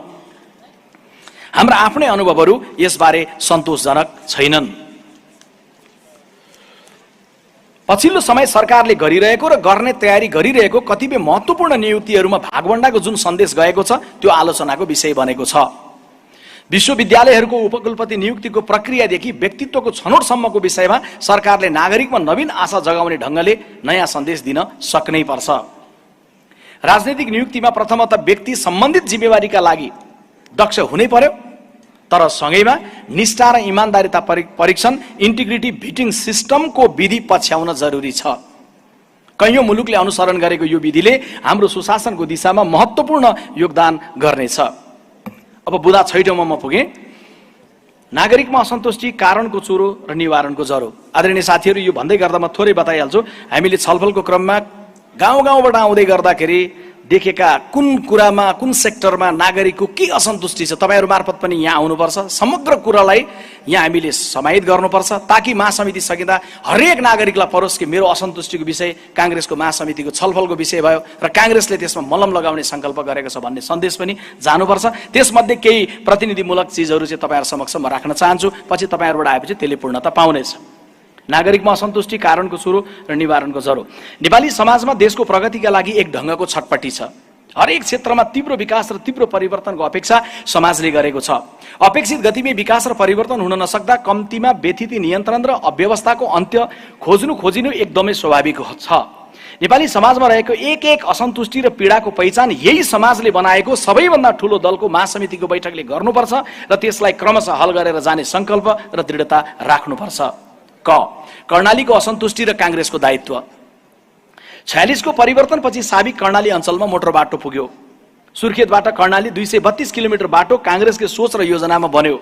हाम्रा आफ्नै अनुभवहरू यसबारे सन्तोषजनक छैनन्। पछिल्लो समय सरकारले गरिरहेको र गर्ने तयारी गरिरहेको कतिपय महत्त्वपूर्ण नियुक्तिहरूमा भागवण्डाको जुन सन्देश गएको छ त्यो आलोचनाको विषय बनेको छ। विश्वविद्यालयहरूको उपकुलपति नियुक्तिको प्रक्रियादेखि व्यक्तित्वको छनौटसम्मको विषयमा सरकारले नागरिकमा नवीन आशा जगाउने ढङ्गले नयाँ सन्देश दिन सक्नै पर्छ। राजनीतिक नियुक्तिमा प्रथमतः व्यक्ति सम्बन्धित जिम्मेवारीका लागि दक्ष हुनै पर्यो, तर सँगैमा निष्ठा र इमानदारीता परीक्षण इन्टिग्रिटी भिटिङ सिस्टमको विधि पछ्याउन जरुरी छ। कैयौं मुलुकले अनुसरण गरेको यो विधिले हाम्रो सुशासनको दिशामा महत्त्वपूर्ण योगदान गर्नेछ। अब बुदा छैटौँमा म पुगेँ। नागरिकमा असन्तुष्टि, कारणको चुरो र निवारणको जरो। आदरणीय साथीहरू, यो भन्दै गर्दा म थोरै बताइहाल्छु। हामीले छलफलको क्रममा गाउँबाट आउँदै गर्दाखेरि देखेका कुन कुरामा, कुन सेक्टरमा नागरिकको के असन्तुष्टि छ, तपाईहरु मार्फत पनि यहाँ आउनुपर्छ। समग्र कुरालाई यहाँ हामीले समाहित गर्नुपर्छ ताकि महासमिति सकिँदा हरेक नागरिकलाई परोस् कि मेरो असन्तुष्टिको विषय कांग्रेसको महासमितिको छलफलको विषय भयो र कांग्रेसले त्यसमा मलम लगाउने संकल्प गरेको छ भन्ने सन्देश पनि जानुपर्छ। त्यसमध्ये केही प्रतिनिधिमूलक चीजहरू चाहिँ तपाईहरु समक्ष म राख्न चाहन्छु। पछि तपाईहरुबाट आएपछि त्यसले पूर्णता पाउनेछ। नागरिकमा असन्तुष्टि, कारणको सुरु र निवारणको जरो। नेपाली समाजमा देशको प्रगतिका लागि एक ढंगको छटपटी छ। हरेक क्षेत्रमा तीव्र विकास र तीव्र परिवर्तनको अपेक्षा समाजले गरेको छ। अपेक्षित गतिमा विकास र परिवर्तन हुन नसक्दा कम्तीमा व्यथिति नियन्त्रण र अव्यवस्थाको अन्त्य खोजिनु एकदमै स्वाभाविक छ। नेपाली समाजमा रहेको एक असन्तुष्टि र पीडाको पहिचान यही समाजले बनाएको सबैभन्दा ठूलो दलको महासमितिको बैठकले गर्नुपर्छ र त्यसलाई क्रमशः हल गरेर जाने संकल्प र दृढता राख्नुपर्छ। कर्णालीको असन्तुष्टि र कांग्रेसको दायित्व। 46 को परिवर्तनपछि साबिक कर्णाली अञ्चलमा मोटर बाटो पुग्यो। सुर्खेतबाट कर्णाली 232 किलोमिटर बाटो कांग्रेसको सोच र योजनामा बन्यो।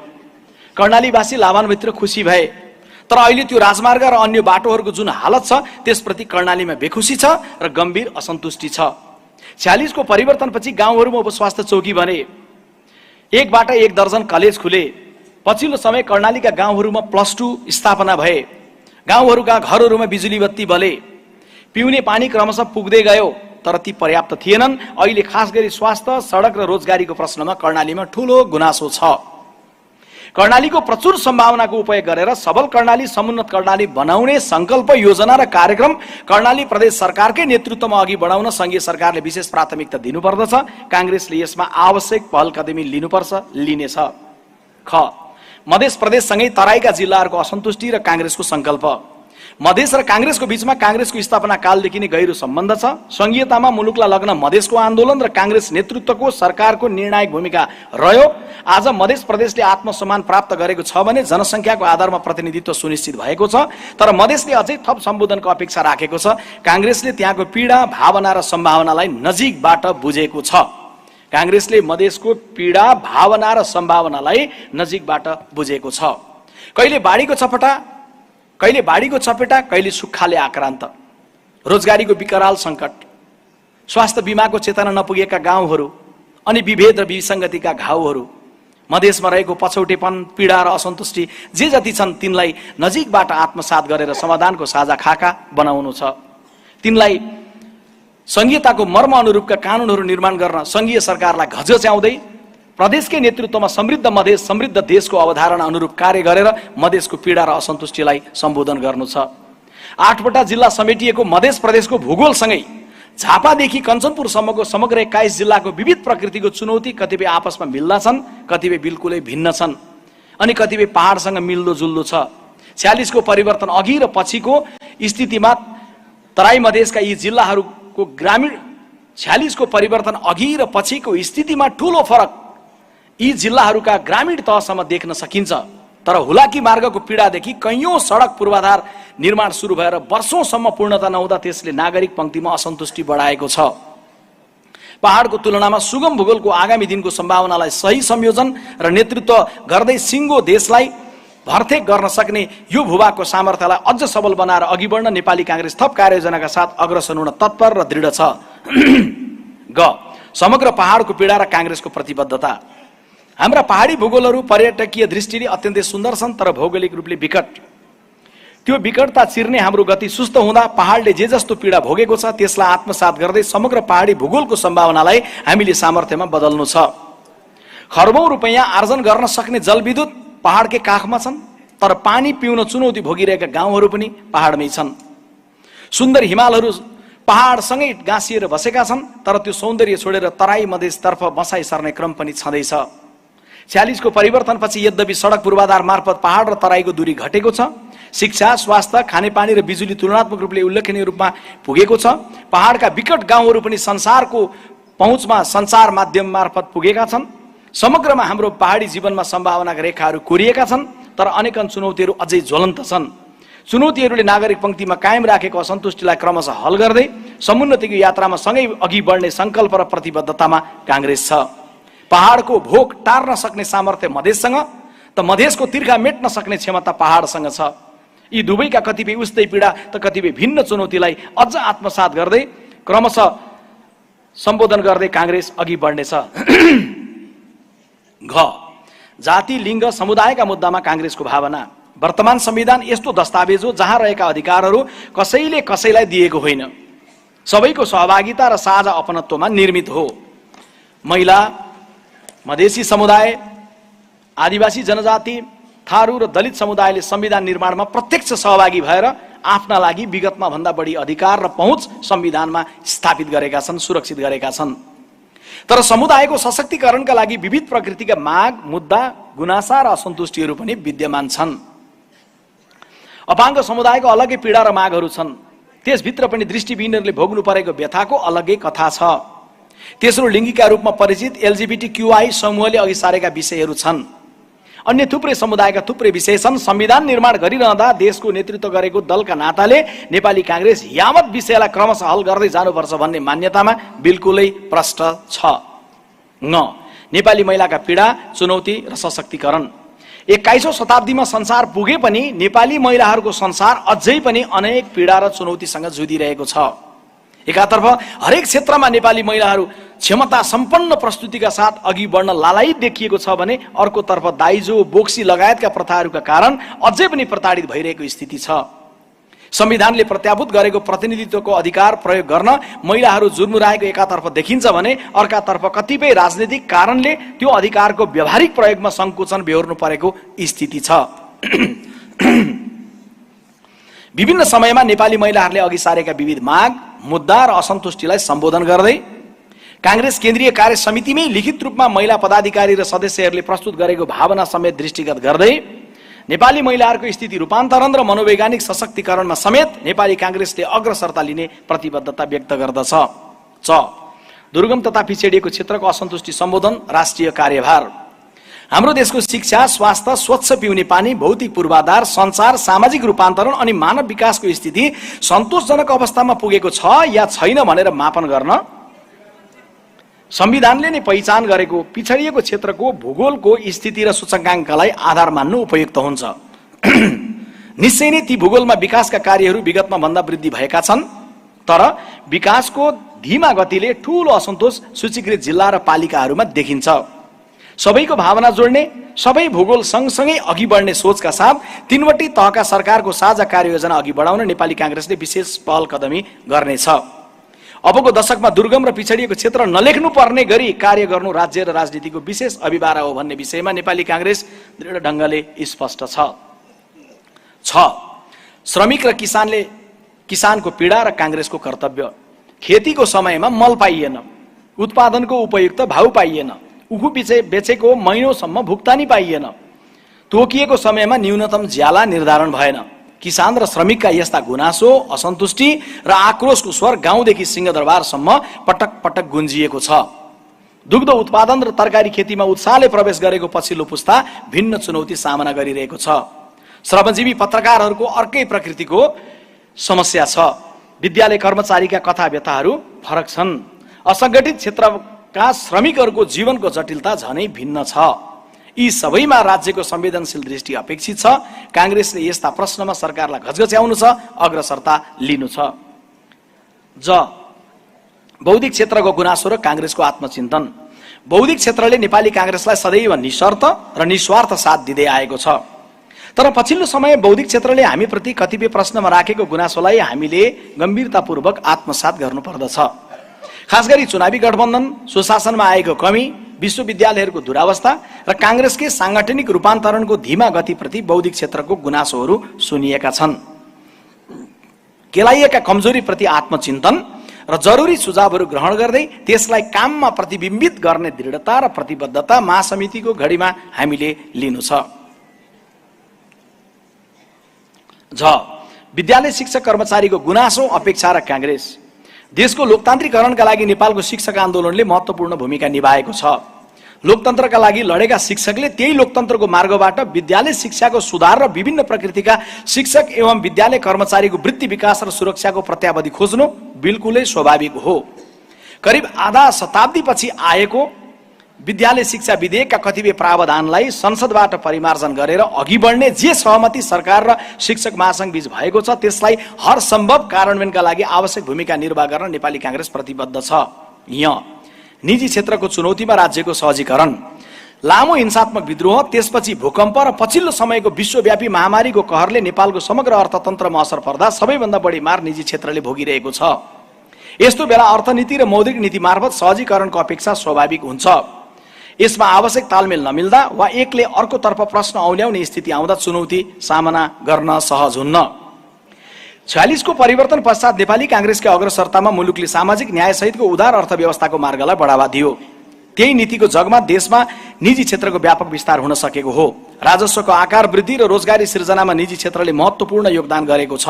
कर्णालीवासी लाभान्वित र खुसी भए। तर अहिले त्यो राजमार्ग र अन्य बाटोहरूको जुन हालत छ त्यसप्रति कर्णालीमा बेखुसी छ र गम्भीर असन्तुष्टि छ। 46 को परिवर्तनपछि गाउँहरूमा उपस्वास्थ्य चौकी बने। एकबाट एक दर्जन कलेज खुले। पछिल्लो समय कर्णालीका गाउँहरूमा +2 स्थापना भए। गाउँहरूका घरहरूमा बिजुली बत्ती बले। पिउने पानी क्रमशः पुग्दै गयो, तर ती पर्याप्त थिएनन्। अहिले खास गरी स्वास्थ्य, सडक र रोजगारीको प्रश्नमा कर्णालीमा ठूलो गुनासो छ। कर्णालीको प्रचुर सम्भावनाको उपयोग गरेर सबल कर्णाली, समुन्नत कर्णाली बनाउने संकल्प, योजना र कार्यक्रम कर्णाली प्रदेश सरकारकै नेतृत्वमा अघि बढाउन संघीय सरकारले विशेष प्राथमिकता दिनुपर्दछ। कांग्रेसले यसमा आवश्यक पहल कदमी लिनुपर्छ, लिनेछ। मध्य प्रदेशसँगै तराईका जिल्लाहरूको असन्तुष्टि र कांग्रेसको संकल्प। मधेस र कांग्रेसको बीचमा कांग्रेसको स्थापना कालदेखि नै गहिरो सम्बन्ध छ। संघीयतामा मुलुकलाई लग्न मधेसको आन्दोलन र कांग्रेस नेतृत्वको सरकारको निर्णायक भूमिका रह्यो। आज मधेस प्रदेशले आत्मसम्मान प्राप्त गरेको छ भने जनसंख्याको आधारमा प्रतिनिधित्व सुनिश्चित भएको छ, तर मधेसले अझै थप सम्बोधनको अपेक्षा राखेको छ। कांग्रेसले त्यहाँको पीडा, भावना र सम्भावनालाई नजिकबाट बुझेको छ। कांग्रेसले मधेसको पीडा, भावना र सम्भावनालाई नजिकबाट बुझेको छ। कहिले बाढीको चपेटा, कहिले सुक्खाले आक्रान्त, रोजगारीको विकराल संकट, स्वास्थ्य बीमाको चेतना नपुगेका गाउँहरू अनि विभेद र विसंगतिका घाउहरू, मधेसमा रहेको पछौटेपन, पीडा र असन्तुष्टि जे जति छन् तिनलाई नजिकबाट आत्मसात गरेर समाधानको साझा खाका बनाउनु छ। तिनलाई संघीयताको मर्म अनुरूपका कानूनहरू निर्माण गर्न संघीय सरकारलाई घचघच्याउँदै प्रदेशकै नेतृत्वमा समृद्ध मधेस समृद्ध देशको अवधारणा अनुरूप कार्य गरेर मधेसको पीडा र असन्तुष्टिलाई सम्बोधन गर्नु छ। 8 वटा जिल्ला समेटिएको मधेस प्रदेशको भूगोलसँगै झापादेखि कञ्चनपुरसम्मको समग्र 21 जिल्लाको विविध प्रकृतिको चुनौती कतिपय आपसमा मिल्दा छन्, कतिपय बिल्कुलै भिन्न छन् अनि कतिपय पहाडसँग मिल्दो जुल्दो छ। 46 को परिवर्तन अघि र पछिको स्थितिमा तराई मधेसका यी जिल्लाहरूको ग्रामीण 46 को परिवर्तन अघि र पछिको स्थितिमा ठूलो फरक यी जिल्लाहरूका ग्रामीण तहसम्म देख्न सकिन्छ। तर हुलाकी मार्गको पीडादेखि कैयौं सडक पूर्वाधार निर्माण सुरु भएर वर्षौंसम्म पूर्णता नहुँदा त्यसले नागरिक पंक्तिमा असन्तुष्टि बढाएको छ। पहाडको तुलनामा सुगम भूगोलको आगामी दिनको सम्भावनालाई सही संयोजन र नेतृत्व गर्दै सिङ्गो देशलाई भर्तेक गर्न सक्ने यो भूभागको सामर्थ्यलाई अझ सबल बनाएर अघि बढ्न नेपाली कांग्रेस थप कार्ययोजनाका साथ अग्रसर हुन तत्पर र दृढ छ। ग समग्र पहाडको पीडा र कांग्रेसको प्रतिबद्धता। हाम्रा पहाडी भूगोलहरू पर्यटकीय दृष्टिले अत्यन्तै सुन्दर छन्, तर भौगोलिक रूपले विकट। त्यो विकटता चिर्ने हाम्रो गति सुस्त हुँदा पहाडले जे जस्तो पीडा भोगेको छ त्यसलाई आत्मसात गर्दै समग्र पहाडी भूगोलको सम्भावनालाई हामीले सामर्थ्यमा बदल्नु छ। खर्बौं रुपैयाँ आर्जन गर्न सक्ने जलविद्युत पहाडकै काखमा छन्, तर पानी पिउन चुनौती भोगिरहेका गाउँहरू पनि पहाडमै छन्। सुन्दर हिमालहरू पहाडसँगै गाँसिएर बसेका छन्, तर त्यो सौन्दर्य छोडेर तराई मधेसतर्फ बसाइ सर्ने क्रम पनि छँदैछ। 46 को परिवर्तनपछि यद्यपि सडक पूर्वाधार मार्फत पहाड र तराईको दूरी घटेको छ। शिक्षा, स्वास्थ्य, खानेपानी र बिजुली तुलनात्मक रूपले उल्लेखनीय रूपमा पुगेको छ। पहाडका विकट गाउँहरू पनि संसारको पहुँचमा सञ्चार माध्यम मार्फत पुगेका छन्। समग्रमा हाम्रो पहाडी जीवनमा सम्भावनाका रेखाहरू कोरिएका छन्, तर अनेकन चुनौतीहरू अझै ज्वलन्त छन्। चुनौतीहरूले नागरिक पंक्तिमा कायम राखेको असन्तुष्टिलाई क्रमशः हल गर्दै समुन्नतिको यात्रामा सँगै अघि बढ्ने संकल्प र प्रतिबद्धतामा कांग्रेस छ। पहाडको भोक टार्न सक्ने सामर्थ्य मधेससँग, त मधेसको तिर्खा मेट्न सक्ने क्षमता पहाडसँग छ। यी दुवैका कतिपय उस्तै पीडा त कतिपय भिन्न चुनौतीलाई अझ आत्मसात गर्दै क्रमशः सम्बोधन गर्दै कांग्रेस अघि बढ्नेछ। घ जाति, लिङ्ग, समुदायका मुद्दामा कांग्रेसको भावना। वर्तमान संविधान यस्तो दस्तावेज हो जहाँ रहेका अधिकारहरू कसैले कसैलाई दिएको होइन, सबैको सहभागिता र साझा अपनत्वमा निर्मित हो। महिला, मधेसी समुदाय, आदिवासी जनजाति, थारू र दलित समुदायले संविधान निर्माणमा प्रत्यक्ष सहभागी भएर आफ्ना लागि विगतमा भन्दा बढी अधिकार र पहुँच संविधानमा स्थापित गरेका छन्, सुरक्षित गरेका छन्। तर समुदायको सशक्तिकरणका लागि विविध प्रकृतिका माग, मुद्दा, गुनासा र असन्तुष्टिहरू पनि विद्यमान छन्। अपाङ्ग समुदायको अलग्गै पीडा र मागहरू छन्। त्यसभित्र पनि दृष्टिविहीनहरूले भोग्नु परेको व्यथाको अलग्गै कथा छ। तेस्रो, लिङ्गीका रूपमा परिचित LGBTQI समूहले अघि सारेका विषयहरू छन्। अन्य थुप्रै समुदायका थुप्रै विषय छन्। संविधान निर्माण गरिरहँदा देशको नेतृत्व गरेको दलका नाताले नेपाली कांग्रेस यावत विषयलाई क्रमशः हल गर्दै जानुपर्छ भन्ने मान्यतामा बिल्कुलै प्रष्ट छ। न नेपाली महिलाका पीडा, चुनौती र सशक्तिकरण। 21औं शताब्दीमा संसार पुगे पनि नेपाली महिलाहरूको संसार अझै पनि अनेक पीडा र चुनौतीसँग जुधिरहेको छ। एकातर्फ हरेक क्षेत्रमा नेपाली महिलाहरू क्षमता सम्पन्न प्रस्तुतिका साथ अघि बढ्न लालायित देखिएको छ भने अर्कोतर्फ दाइजो, बोक्सी लगायतका प्रथाहरूका कारण अझै पनि प्रताडित भइरहेको स्थिति छ। संविधानले प्रत्याभूत गरेको प्रतिनिधित्वको अधिकार प्रयोग गर्न महिलाहरू जुर्मुराएको एकातर्फ देखिन्छ भने अर्कातर्फ कतिपय राजनीतिक कारणले त्यो अधिकारको व्यावहारिक प्रयोगमा संकुचन बेहोर्नु परेको स्थिति छ। विभिन्न समयमा नेपाली महिलाहरूले अघि सारेका विविध माग, मुद्दा र असन्तुष्टिलाई सम्बोधन गर्दै कांग्रेस केन्द्रीय कार्य समितिमै लिखित रूपमा महिला पदाधिकारी र सदस्यहरूले प्रस्तुत गरेको भावना समेत दृष्टिगत गर्दै नेपाली महिलाहरूको स्थिति रूपान्तरण र मनोवैज्ञानिक सशक्तिकरणमा समेत नेपाली कांग्रेसले अग्रसरता लिने प्रतिबद्धता व्यक्त गर्दछ। च दुर्गम तथा पिछडिएको क्षेत्रको असन्तुष्टि सम्बोधन, राष्ट्रिय कार्यभार। हाम्रो देशको शिक्षा, स्वास्थ्य, स्वच्छ पिउने पानी, भौतिक पूर्वाधार, सञ्चार, सामाजिक रूपान्तरण अनि मानव विकासको स्थिति सन्तोषजनक अवस्थामा पुगेको छ या छैन भनेर मापन गर्न संविधानले नै पहिचान गरेको पिछडिएको क्षेत्रको भूगोलको स्थिति र सूचकाङ्कलाई आधार मान्नु उपयुक्त हुन्छ। निश्चय नै ती भूगोलमा विकासका कार्यहरू विगतमा भन्दा वृद्धि भएका छन्, तर विकासको धीमा गतिले ठूलो असन्तोष सूचीकृत जिल्ला र पालिकाहरूमा देखिन्छ। सबैको भावना जोड्ने, सबै भूगोल सँगसँगै अघि बढ्ने सोचका साथ तीनवटै तहका सरकारको साझा कार्ययोजना अघि बढाउन नेपाली कांग्रेसले विशेष पहल कदमी गर्नेछ। अबको दशकमा दुर्गम र पिछडिएको क्षेत्र नलेख्नु पर्ने गरी कार्य गर्नु राज्य र राजनीतिको विशेष अभिभारा हो भन्ने विषयमा नेपाली कांग्रेस दृढ ढंगले स्पष्ट छ। श्रमिक र किसानको पीडा र कांग्रेसको कर्तव्य। खेतीको समयमा मल पाइएन, उत्पादनको उपयुक्त भाउ पाइएन, उखु बेचेको महिनौसम्म भुक्तानी पाइएन, तोकिएको समयमा न्यूनतम ज्याला निर्धारण भएन। किसान र श्रमिकका यस्ता गुनासो, असन्तुष्टि र आक्रोशको स्वर गाउँदेखि सिंहदरबारसम्म पटक पटक गुन्जिएको छ। दुग्ध उत्पादन र तरकारी खेतीमा उत्साहले प्रवेश गरेको पछिल्लो पुस्ता भिन्न चुनौती सामना गरिरहेको छ। श्रमजीवी पत्रकारहरूको अर्कै प्रकृतिको समस्या छ। विद्यालय कर्मचारीका कथा व्यथाहरू फरक छन्। असंगठित क्षेत्रका श्रमिकहरूको जीवनको जटिलता झनै भिन्न छ। यी सबैमा राज्यको संवेदनशील दृष्टि अपेक्षित छ। कांग्रेसले यस्ता प्रश्नमा सरकारलाई घचघच्याउनु छ, अग्रसरता लिनु छ। ज बौद्धिक क्षेत्रको गुनासो र कांग्रेसको आत्मचिन्तन। बौद्धिक क्षेत्रले नेपाली कांग्रेसलाई सदैव निशर्त र निस्वार्थ साथ दिँदै आएको छ, तर पछिल्लो समय बौद्धिक क्षेत्रले हामीप्रति कतिपय प्रश्नमा राखेको गुनासोलाई हामीले गम्भीरतापूर्वक आत्मसात गर्नुपर्दछ। खास गरी चुनावी गठबन्धन, सुशासनमा आएको कमी, विश्वविद्यालयहरूको दुरावस्था र कांग्रेसकै सांगठनिक रूपान्तरणको धीमा गतिप्रति बौद्धिक क्षेत्रको गुनासोहरू सुनिएका छन्। केलाइएका कमजोरीप्रति आत्मचिन्तन र जरुरी सुझावहरू ग्रहण गर्दै त्यसलाई काममा प्रतिबिम्बित गर्ने दृढता र प्रतिबद्धता महासमितिको घडीमा हामीले लिनु छ। झ विद्यालय शिक्षक कर्मचारीको गुनासो, अपेक्षा र कांग्रेस। देशको लोकतान्त्रिकरणका लागि नेपालको शिक्षक आन्दोलनले महत्त्वपूर्ण भूमिका निभाएको छ। लोकतन्त्रका लागि लडेका शिक्षकले त्यही लोकतन्त्रको मार्गबाट विद्यालय शिक्षाको सुधार र विभिन्न प्रकृतिका शिक्षक एवं विद्यालय कर्मचारीको वृत्ति विकास र सुरक्षाको प्रत्यावधि खोज्नु बिल्कुलै स्वाभाविक हो। करिब आधा शताब्दीपछि आएको विद्यालय शिक्षा विधेयकका कतिपय प्रावधानलाई संसदबाट परिमार्जन गरेर अघि बढ्ने जे सहमति सरकार र शिक्षक महासंघ बीच भएको छ, त्यसलाई हर सम्भव कार्यान्वयनका लागि आवश्यक भूमिका निर्वाह गर्न नेपाली कांग्रेस प्रतिबद्ध छ। यहाँ निजी क्षेत्रको चुनौतीमा राज्यको सहजीकरण, लामो हिंसात्मक विद्रोह, त्यसपछि भूकम्प र पछिल्लो समयको विश्वव्यापी महामारीको कहरले नेपालको समग्र अर्थतन्त्रमा असर पर्दा सबैभन्दा बढी मार निजी क्षेत्रले भोगिरहेको छ। यस्तो बेला अर्थनीति र मौद्रिक नीति मार्फत सहजीकरणको अपेक्षा स्वाभाविक हुन्छ। यसमा आवश्यक तालमेल नमिल्दा वा एकले अर्कोतर्फ प्रश्न औल्याउने स्थिति आउँदा चुनौती सामना गर्न सहज हुन्न। 46 को परिवर्तन पश्चात नेपाली कांग्रेसका अग्रसरतामा मुलुकले सामाजिक न्यायसहितको उदार अर्थव्यवस्थाको मार्गलाई बढावा दियो। त्यही नीतिको जगमा देशमा निजी क्षेत्रको व्यापक विस्तार हुन सकेको हो। राजस्वको आकार वृद्धि र रोजगारी सृजनामा निजी क्षेत्रले महत्त्वपूर्ण योगदान गरेको छ।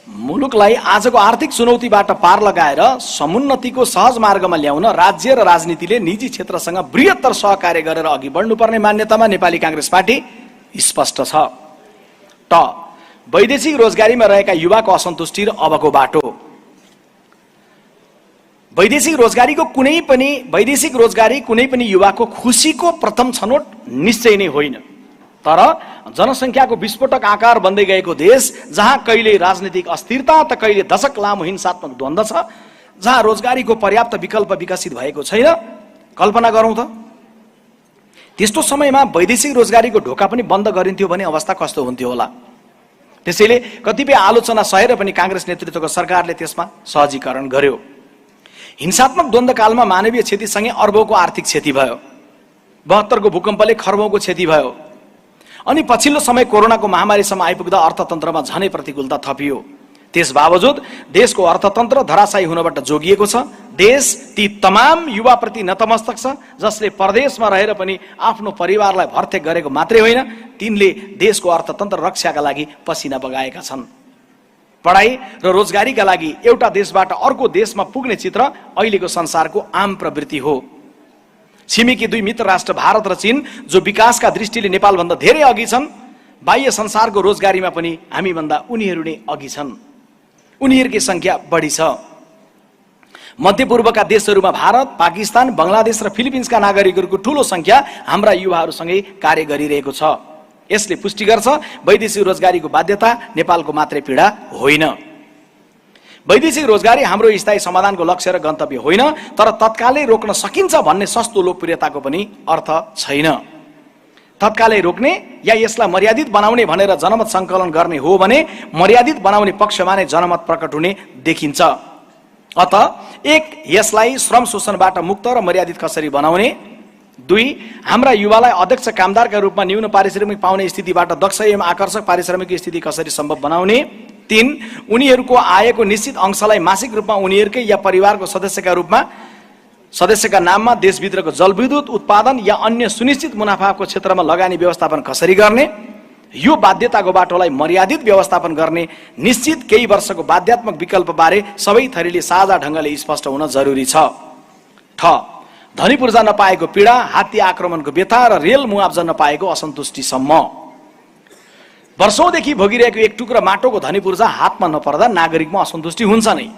मुलुकलाई आजको आर्थिक चुनौतीबाट पार लगाएर समुन्नतिको सहज मार्गमा ल्याउन राज्य र राजनीतिले निजी क्षेत्रसँग बृहत्तर सहकार्य गरेर अघि बढ्नुपर्ने मान्यतामा नेपाली कांग्रेस पार्टी स्पष्ट छ। ट वैदेशिक रोजगारीमा रहेका युवाको असन्तुष्टि र अबको बाटो। वैदेशिक रोजगारी कुनै पनि युवाको खुसीको प्रथम छनौट निश्चय नै होइन, तर जनसंख्याको विस्फोटक आकार बन्दै गएको देश, जहाँ कहिले राजनीतिक अस्थिरता त कहिले दशक लामो हिंसात्मक द्वन्द्व छ, जहाँ रोजगारीको पर्याप्त विकल्प विकसित भएको छैन, कल्पना गरौँ त त्यस्तो समयमा वैदेशिक रोजगारीको ढोका पनि बन्द गरिन्थ्यो भने अवस्था कस्तो हुन्थ्यो होला। त्यसैले कतिपय आलोचना सहेर पनि कांग्रेस नेतृत्वको सरकारले त्यसमा सहजीकरण गर्यो। हिंसात्मक द्वन्द्वकालमा मानवीय क्षतिसँगै अर्बौंको आर्थिक क्षति भयो। 72 को भूकम्पले खर्बौंको क्षति भयो। अनि पछिल्लो समय कोरोनाको महामारीसम्म आइपुग्दा अर्थतन्त्रमा झनै प्रतिकूलता थपियो। त्यस बावजुद देशको अर्थतन्त्र धराशायी हुनबाट जोगिएको छ। देश ती तमाम युवाप्रति नतमस्तक छ जसले परदेशमा रहेर पनि आफ्नो परिवारलाई भर्तेक गरेको मात्रै होइन, तिनले देशको अर्थतन्त्र रक्षाका लागि पसिना बगाएका छन्। पढाइ र रोजगारीका लागि एउटा देशबाट अर्को देशमा पुग्ने चित्र अहिलेको संसारको आम प्रवृत्ति हो। छिमेकी दुई मित्र राष्ट्र भारत र चीन जो विकासका दृष्टिले नेपालभन्दा धेरै अघि छन्, बाह्य संसारको रोजगारीमा पनि हामीभन्दा उनीहरू नै अघि छन्। उनीहरूकै संख्या बढी छ। मध्यपूर्वका देशहरूमा भारत, पाकिस्तान, बङ्गलादेश र फिलिपिन्सका नागरिकहरूको ठूलो संख्या हाम्रा युवाहरूसँगै कार्य गरिरहेको छ। यसले पुष्टि गर्छ वैदेशिक रोजगारीको बाध्यता नेपालको मात्रै पीडा होइन। वैदेशिक रोजगारी हाम्रो स्थायी समाधानको लक्ष्य र गन्तव्य होइन, तर तत्कालै रोक्न सकिन्छ भन्ने सस्तो लोकप्रियताको पनि अर्थ छैन। तत्कालै रोक्ने या यसलाई मर्यादित बनाउने भनेर जनमत सङ्कलन गर्ने हो भने मर्यादित बनाउने पक्षमा नै जनमत प्रकट हुने देखिन्छ। अत एक, यसलाई श्रम शोषणबाट मुक्त र मर्यादित कसरी बनाउने? दुई, हाम्रा युवालाई अध्यक्ष कामदारका रूपमा न्यून पारिश्रमिक पाउने स्थितिबाट दक्ष एवं आकर्षक पारिश्रमिक स्थिति कसरी सम्भव बनाउने? तीन, उनीहरूको आयको निश्चित अंशलाई मासिक रूपमा उनीहरूकै या परिवारको सदस्यका नाममा देशभित्रको जलविद्युत उत्पादन या अन्य सुनिश्चित मुनाफाको क्षेत्रमा लगानी व्यवस्थापन कसरी गर्ने? यो बाध्यताको बाटोलाई मर्यादित व्यवस्थापन गर्ने निश्चित केही वर्षको बाध्यात्मक विकल्पबारे सबै थरीले साझा ढङ्गले स्पष्ट हुन जरुरी छ। ठ, धनी पूर्जा नपाएको पीडा, हात्ती आक्रमणको व्यथा र रेल मुआवजा नपाएको असन्तुष्टिसम्म। वर्षौंदेखि भोगिरहेको एक टुक्रा माटोको धनी पूर्जा हातमा नपर्दा नागरिकमा असन्तुष्टि हुन्छ नै।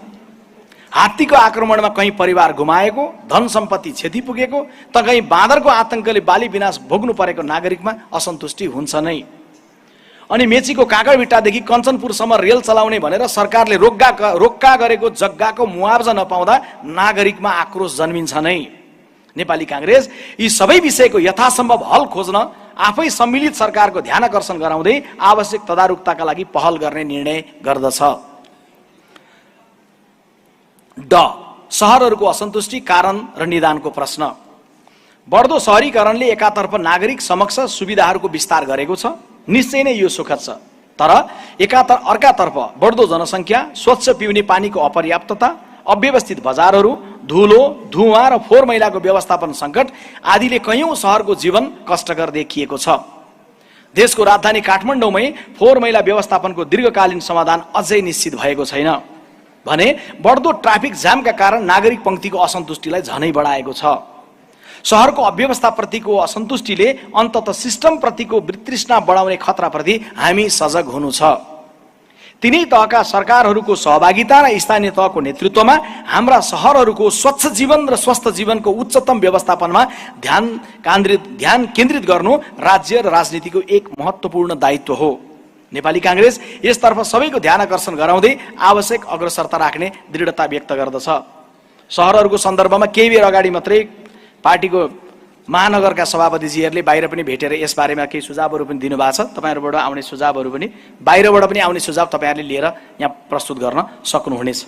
हात्तीको आक्रमणमा कहीँ परिवार गुमाएको, धन सम्पत्ति क्षति पुगेको, त कहीँ बाँदरको आतंकले बाली विनाश भोग्नु परेको नागरिकमा असन्तुष्टि हुन्छ नै। अनि मेचीको काँकरभिट्टादेखि कञ्चनपुरसम्म रेल चलाउने भनेर सरकारले रोक्का गरेको जग्गाको मुआवजा नपाउँदा नागरिकमा आक्रोश जन्मिन्छ नै। नेपाली कांग्रेस यी सबै विषयको यथासम्भव हल खोज्न आफै सम्मिलित सरकारको ध्यानकर्षण गराउँदै आवश्यक तदारुकताका लागि पहल गर्ने निर्णय गर्दछ। ड, शहरहरूको असन्तुष्टि कारण र निदानको प्रश्न। बढ्दो शहरीकरणले एकातर्फ नागरिक समक्ष सुविधाहरूको विस्तार गरेको छ, निश्चय नै यो सुखद छ। तर अर्कातर्फ बढ्दो जनसङ्ख्या, स्वच्छ पिउने पानीको अपर्याप्तता, अव्यवस्थित बजारहरू, धुलो, धुवा र फोहोर मैलाको व्यवस्थापन सङ्कट आदिले कयौं शहरको जीवन कष्टकर देखिएको छ। देशको राजधानी काठमाडौँमै फोहोर मैला व्यवस्थापनको दीर्घकालीन समाधान अझै निश्चित भएको छैन भने बढ्दो ट्राफिक जामका कारण नागरिक पंक्तिको असन्तुष्टिलाई झनै बढाएको छ। शहरको अव्यवस्थाप्रतिको असन्तुष्टिले अन्ततः सिस्टमप्रतिको वितृष्णा बढाउने खतराप्रति हामी सजग हुनु छ। तिनै तहका सरकारहरूको सहभागिता र स्थानीय तहको नेतृत्वमा हाम्रा शहरहरूको स्वच्छ जीवन र स्वस्थ जीवनको उच्चतम व्यवस्थापनमा ध्यान केन्द्रित गर्नु राज्य र राजनीतिको एक महत्त्वपूर्ण दायित्व हो। नेपाली कांग्रेस यसतर्फ सबैको ध्यानकर्षण गराउँदै आवश्यक अग्रसरता राख्ने दृढता व्यक्त गर्दछ। शहरहरूको सन्दर्भमा केही बेर अगाडि मात्रै पार्टीको महानगरका सभापतिजीहरूले बाहिर पनि भेटेर यस बारेमा केही सुझावहरू पनि दिनुभएको छ। तपाईहरुबाट आउने सुझावहरू पनि बाहिरबाट पनि आउने सुझाव तपाईहरुले लिएर यहाँ प्रस्तुत गर्न सक्नुहुनेछ।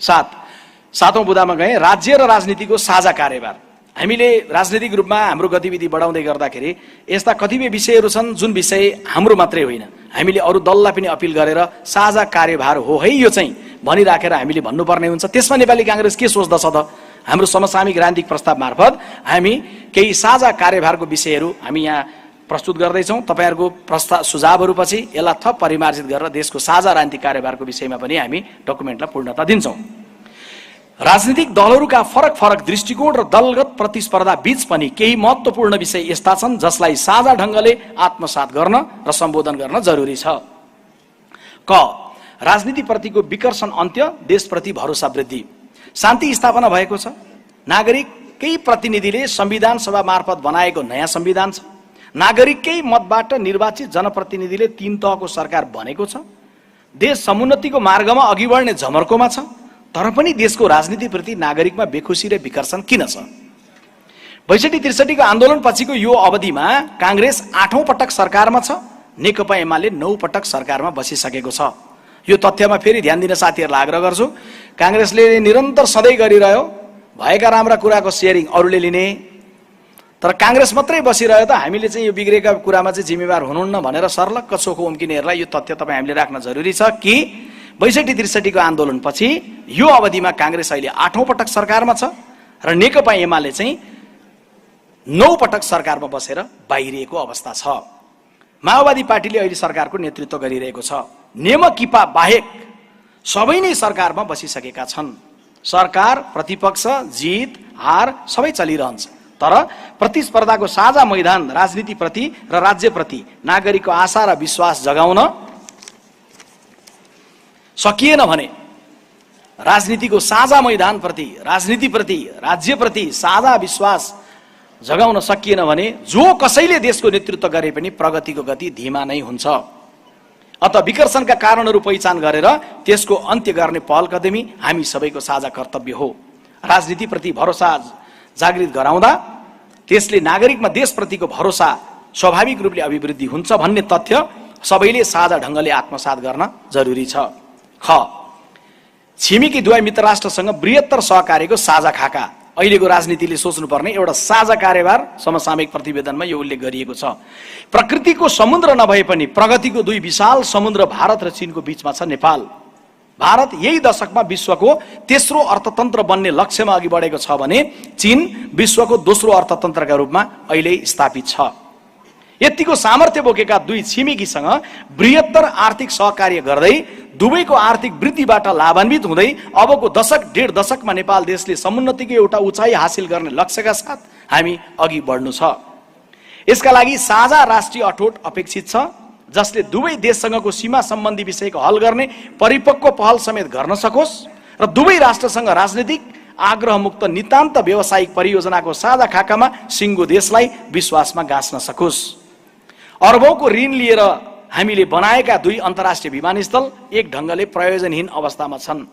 सातौं बुदामा गए राज्य र राजनीतिको साझा कार्यभार। हामीले राजनीतिक रूपमा हाम्रो गतिविधि बढाउँदै गर्दाखेरि यस्ता कतिपय विषयहरू छन् जुन विषय हाम्रो मात्रै होइन, हामीले अरू दललाई पनि अपिल गरेर साझा कार्यभार हो है यो चाहिँ भनिराखेर हामीले भन्नुपर्ने हुन्छ। त्यसमा नेपाली कांग्रेस के सोच्दछ त? हाम्रो समसामयिक राजनीतिक प्रस्ताव मार्फत हामी केही साझा कार्यभारको विषयहरू हामी यहाँ प्रस्तुत गर्दैछौँ। तपाईहरुको प्रस्ताव सुझावहरू पछि यसलाई थप परिमार्जित गरेर देशको साझा राजनीतिक कार्यभारको विषयमा पनि हामी डकुमेन्टलाई पूर्णता दिन्छौँ। राजनीतिक दलहरूका फरक फरक दृष्टिकोण र दलगत प्रतिस्पर्धा बीच पनि केही महत्त्वपूर्ण विषय यस्ता छन् जसलाई साझा ढङ्गले आत्मसात गर्न र सम्बोधन गर्न जरुरी छ। क, राजनीतिप्रतिको विकर्षण अन्त्य, देशप्रति भरोसा वृद्धि। शान्ति स्थापना भएको छ। नागरिककै प्रतिनिधिले संविधान सभा मार्फत बनाएको नयाँ संविधान छ। नागरिककै मतबाट निर्वाचित जनप्रतिनिधिले 3 तहको सरकार बनेको छ। देश समुन्नतिको मार्गमा अघि बढ्ने झमर्कोमा छ। तर पनि देशको राजनीतिप्रति नागरिकमा बेखुसी र विकर्षण किन छ? 62-63 को आन्दोलन पछिको यो अवधिमा कांग्रेस 8औं पटक सरकारमा छ, नेकपा एमाले 9 पटक सरकारमा बसिसकेको छ। यो तथ्यमा फेरि ध्यान दिन साथीहरुलाई आग्रह गर्छु। कांग्रेसले निरन्तर सधैँ गरिरह्यो भएका राम्रा कुराको शेयरिङ अरूले लिने, तर कांग्रेस मात्रै बसिरह्यो त हामीले चाहिँ यो बिग्रेका कुरामा चाहिँ जिम्मेवार हुनुहुन्न भनेर सर्लक्क चोखो उम्किनेहरूलाई यो तथ्य तपाई हामीले राख्न जरुरी छ कि 62-63 को आन्दोलनपछि यो अवधिमा कांग्रेस अहिले 8औं पटक सरकारमा छ र नेकपा एमाले चाहिँ 9 पटक सरकारमा बसेर बाहिरिएको अवस्था छ। माओवादी पार्टीले अहिले सरकारको नेतृत्व गरिरहेको छ। नेमकिपा बाहेक सबै नै सरकारमा बसिसकेका छन्। सरकार, प्रतिपक्ष, जित हार सबै चलिरहन्छ, तर प्रतिस्पर्धाको साझा मैदान राजनीतिप्रति र राज्यप्रति नागरिकको आशा र विश्वास जगाउन सकिएन भने, राजनीतिको साझा मैदानप्रति, राजनीतिप्रति, राज्यप्रति साझा विश्वास जगाउन सकिएन भने जो कसैले देशको नेतृत्व गरे पनि प्रगतिको गति धीमा नै हुन्छ। अत विकर्षणका कारणहरू पहिचान गरेर त्यसको अन्त्य गर्ने पहल कदमी हामी सबैको साझा कर्तव्य हो। राजनीतिप्रति भरोसा जागृत गराउँदा त्यसले नागरिकमा देशप्रतिको भरोसा स्वाभाविक रूपले अभिवृद्धि हुन्छ भन्ने तथ्य सबैले साझा ढङ्गले आत्मसात गर्न जरुरी छ। ख, छिमेकी दुवै मित्र राष्ट्रसँग बृहत्तर सहकार्यको साझा खाका। अहिलेको राजनीतिले सोच्नुपर्ने एउटा साझा कार्यभार समसामयिक प्रतिवेदनमा यो उल्लेख गरिएको छ। प्रकृतिको समुद्र नभए पनि प्रगतिको दुई विशाल समुद्र भारत र चीनको बीचमा छ नेपाल। भारत यही दशकमा विश्वको तेस्रो अर्थतन्त्र बन्ने लक्ष्यमा अघि बढेको छ भने चीन विश्वको दोस्रो अर्थतन्त्रका रूपमा अहिले स्थापित छ। यतिको सामर्थ्य बोकेका दुई छिमेकीसँग बृहत्तर आर्थिक सहकार्य गर्दै दुवैको आर्थिक वृद्धिबाट लाभान्वित हुँदै अबको दशक डेढ दशकमा नेपाल देशले समुन्नतिको एउटा उचाइ हासिल गर्ने लक्ष्यका साथ हामी अघि बढ्नु छ। यसका लागि साझा राष्ट्रिय अठोट अपेक्षित छ, जसले दुवै देशसँगको सीमा सम्बन्धी विषयको हल गर्ने परिपक्व पहल समेत गर्न सकोस् र दुवै राष्ट्रसँग राजनीतिक आग्रहमुक्त नितान्त व्यावसायिक परियोजनाको साझा खाकामा सिङ्गो देशलाई विश्वासमा गाँच्न सकोस्। अरबौंको ऋण लिएर हामीले बनाएका दुई अन्तर्राष्ट्रिय विमानस्थल एक ढङ्गले प्रयोजनहीन अवस्थामा छन्।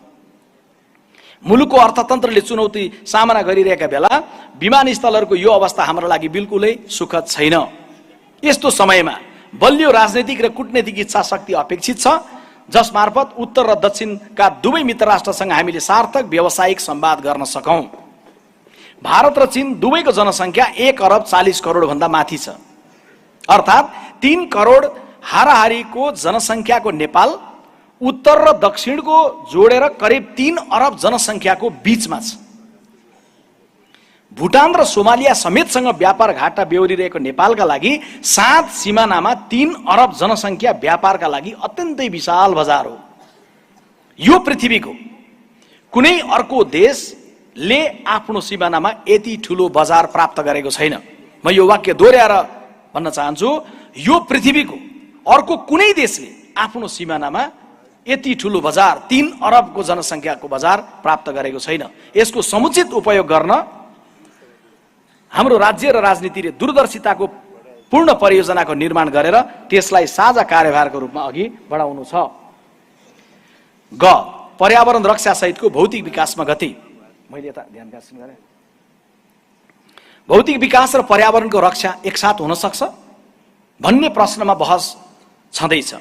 मुलुकको अर्थतन्त्रले चुनौती सामना गरिरहेका बेला विमानस्थलहरूको यो अवस्था हाम्रो लागि बिल्कुलै सुखद छैन। यस्तो समयमा बलियो राजनैतिक र कूटनीतिक इच्छा शक्ति अपेक्षित छ, जसमार्फत उत्तर र दक्षिणका दुवै मित्र राष्ट्रसँग हामीले सार्थक व्यावसायिक संवाद गर्न सकौं। भारत र चीन दुवैको जनसङ्ख्या 1 अरब 40 करोड भन्दा माथि छ, अर्थात् 3 करोड हाराहारीको जनसङ्ख्याको नेपाल उत्तर र दक्षिणको जोडेर करिब 3 अरब जनसङ्ख्याको बीचमा छ। भुटान र सोमालिया समेतसँग व्यापार घाटा बेहोरिरहेको नेपालका लागि 7 सिमानामा 3 अरब जनसङ्ख्या व्यापारका लागि अत्यन्तै विशाल बजार हो। यो पृथ्वीको कुनै अर्को देशले आफ्नो सिमानामा यति ठुलो बजार प्राप्त गरेको छैन। म यो वाक्य दोहोर्याएर भन्न चाहन्छु, यो पृथ्वीको अर्को कुनै देशले आफ्नो सिमानामा यति ठुलो बजार 3 अरबको जनसङ्ख्याको बजार प्राप्त गरेको छैन। यसको समुचित उपयोग गर्न हाम्रो राज्य र राजनीतिले दूरदर्शिताको पूर्ण परियोजनाको निर्माण गरेर त्यसलाई साझा कार्यभारको रूपमा अघि बढाउनु छ। ग, पर्यावरण रक्षा सहितको भौतिक विकासमा गति। मैले यता ध्यान आकर्षण गरे। भौतिक विकास र पर्यावरणको रक्षा एकसाथ हुन सक्छ भन्ने प्रश्नमा बहस छँदैछ,